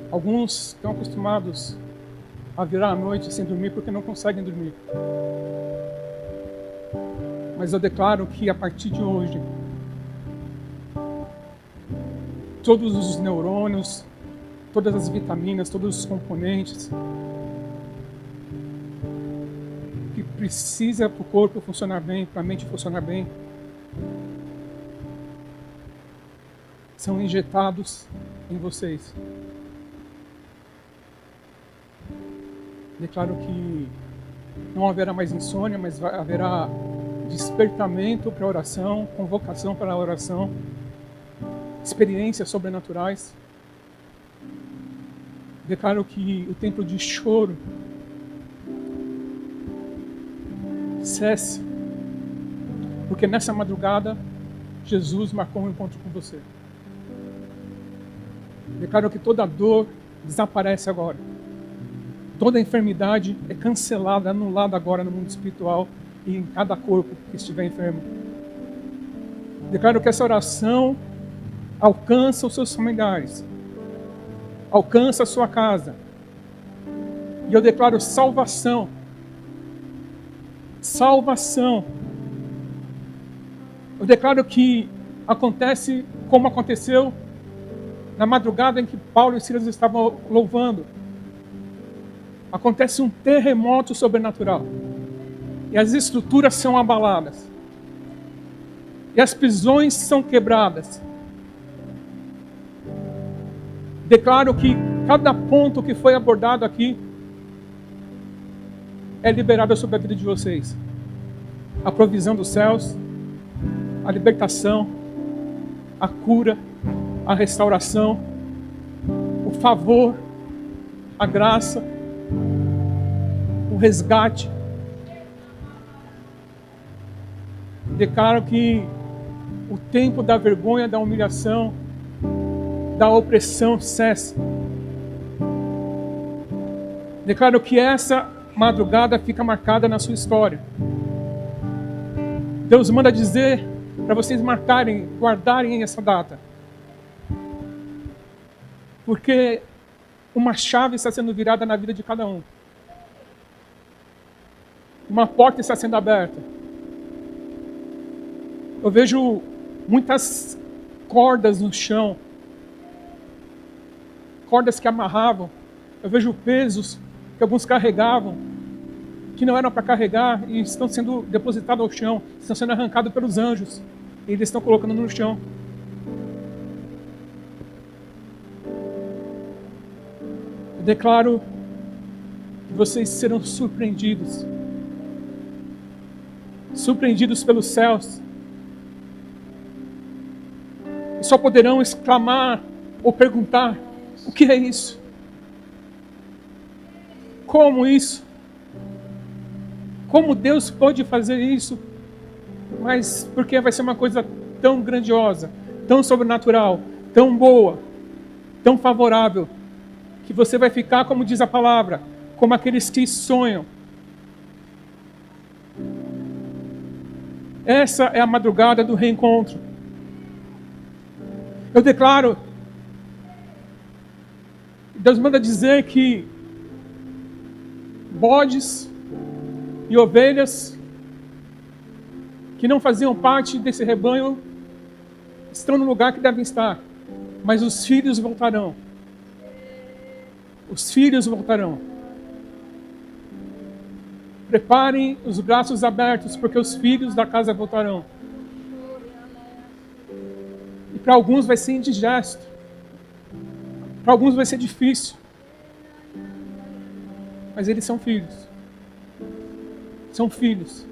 Alguns estão acostumados a virar a noite sem dormir porque não conseguem dormir. Mas eu declaro que a partir de hoje, todos os neurônios, todas as vitaminas, todos os componentes que precisa para o corpo funcionar bem, para a mente funcionar bem, são injetados em vocês. Declaro que não haverá mais insônia, mas haverá despertamento para a oração, convocação para a oração, experiências sobrenaturais. Declaro que o tempo de choro cesse, porque nessa madrugada Jesus marcou um encontro com você. Declaro que toda dor desaparece agora. Toda enfermidade é cancelada, anulada agora no mundo espiritual e em cada corpo que estiver enfermo. Declaro que essa oração alcança os seus familiares, alcança a sua casa. E eu declaro salvação. Salvação. Eu declaro que acontece como aconteceu na madrugada em que Paulo e Silas estavam louvando. Acontece um terremoto sobrenatural. E as estruturas são abaladas. E as prisões são quebradas. Declaro que cada ponto que foi abordado aqui é liberado sobre a vida de vocês. A provisão dos céus, a libertação, a cura, a restauração, o favor, a graça, o resgate. Declaro que o tempo da vergonha, da humilhação, da opressão cesse. Declaro que essa madrugada fica marcada na sua história. Deus manda dizer para vocês marcarem, guardarem essa data. Porque uma chave está sendo virada na vida de cada um. Uma porta está sendo aberta. Eu vejo muitas cordas no chão. Cordas que amarravam. Eu vejo pesos que alguns carregavam, que não eram para carregar, e estão sendo depositados ao chão, estão sendo arrancados pelos anjos, e eles estão colocando no chão. Eu declaro que vocês serão surpreendidos. Surpreendidos pelos céus. E só poderão exclamar ou perguntar: o que é isso? Como isso? Como Deus pode fazer isso? Mas porque vai ser uma coisa tão grandiosa, tão sobrenatural, tão boa, tão favorável, que você vai ficar, como diz a palavra, como aqueles que sonham. Essa é a madrugada do reencontro. Eu declaro, Deus manda dizer que bodes e ovelhas que não faziam parte desse rebanho estão no lugar que devem estar, mas os filhos voltarão. Os filhos voltarão. Preparem os braços abertos, porque os filhos da casa voltarão. E para alguns vai ser indigesto. Para alguns vai ser difícil. Mas eles são filhos. São filhos.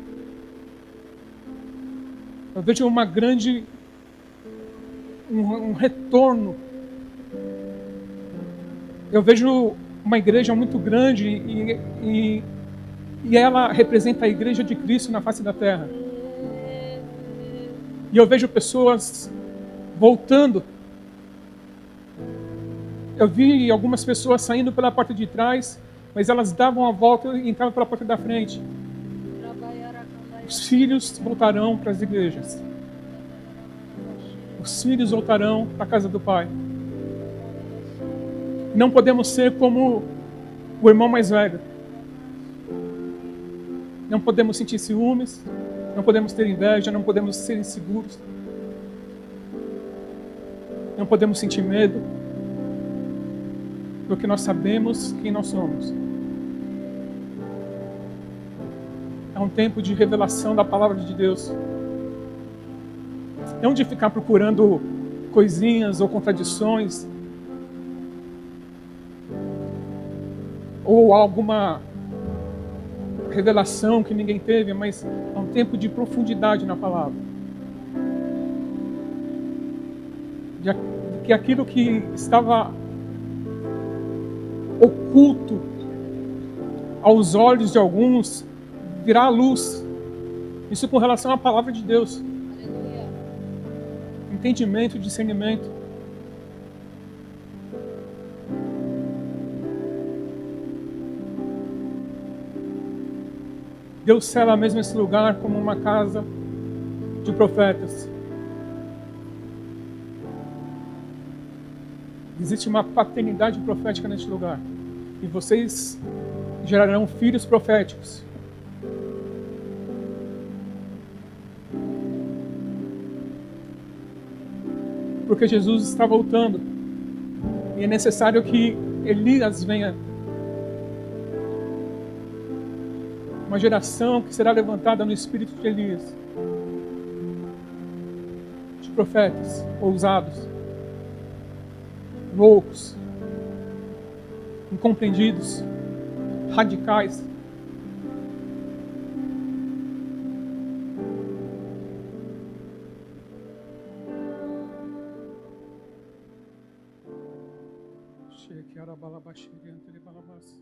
Eu vejo uma grande... um retorno. Eu vejo uma igreja muito grande e ela representa a igreja de Cristo na face da terra. E eu vejo pessoas voltando. Eu vi algumas pessoas saindo pela porta de trás, mas elas davam a volta e entravam pela porta da frente. Os filhos voltarão para as igrejas. Os filhos voltarão para a casa do Pai. Não podemos ser como o irmão mais velho. Não podemos sentir ciúmes, não podemos ter inveja, não podemos ser inseguros. Não podemos sentir medo, porque nós sabemos quem nós somos. É um tempo de revelação da palavra de Deus. Não de ficar procurando coisinhas ou contradições, ou alguma revelação que ninguém teve, mas é um tempo de profundidade na palavra. De que aquilo que estava oculto aos olhos de alguns virá à luz. Isso com relação à palavra de Deus. Entendimento, discernimento. Deus sela mesmo esse lugar como uma casa de profetas. Existe uma paternidade profética neste lugar. E vocês gerarão filhos proféticos. Porque Jesus está voltando. E é necessário que Elias venha. Uma geração que será levantada no espírito de Elias. De profetas ousados, loucos, incompreendidos, radicais. Cheque arabalabashiri antele balabas.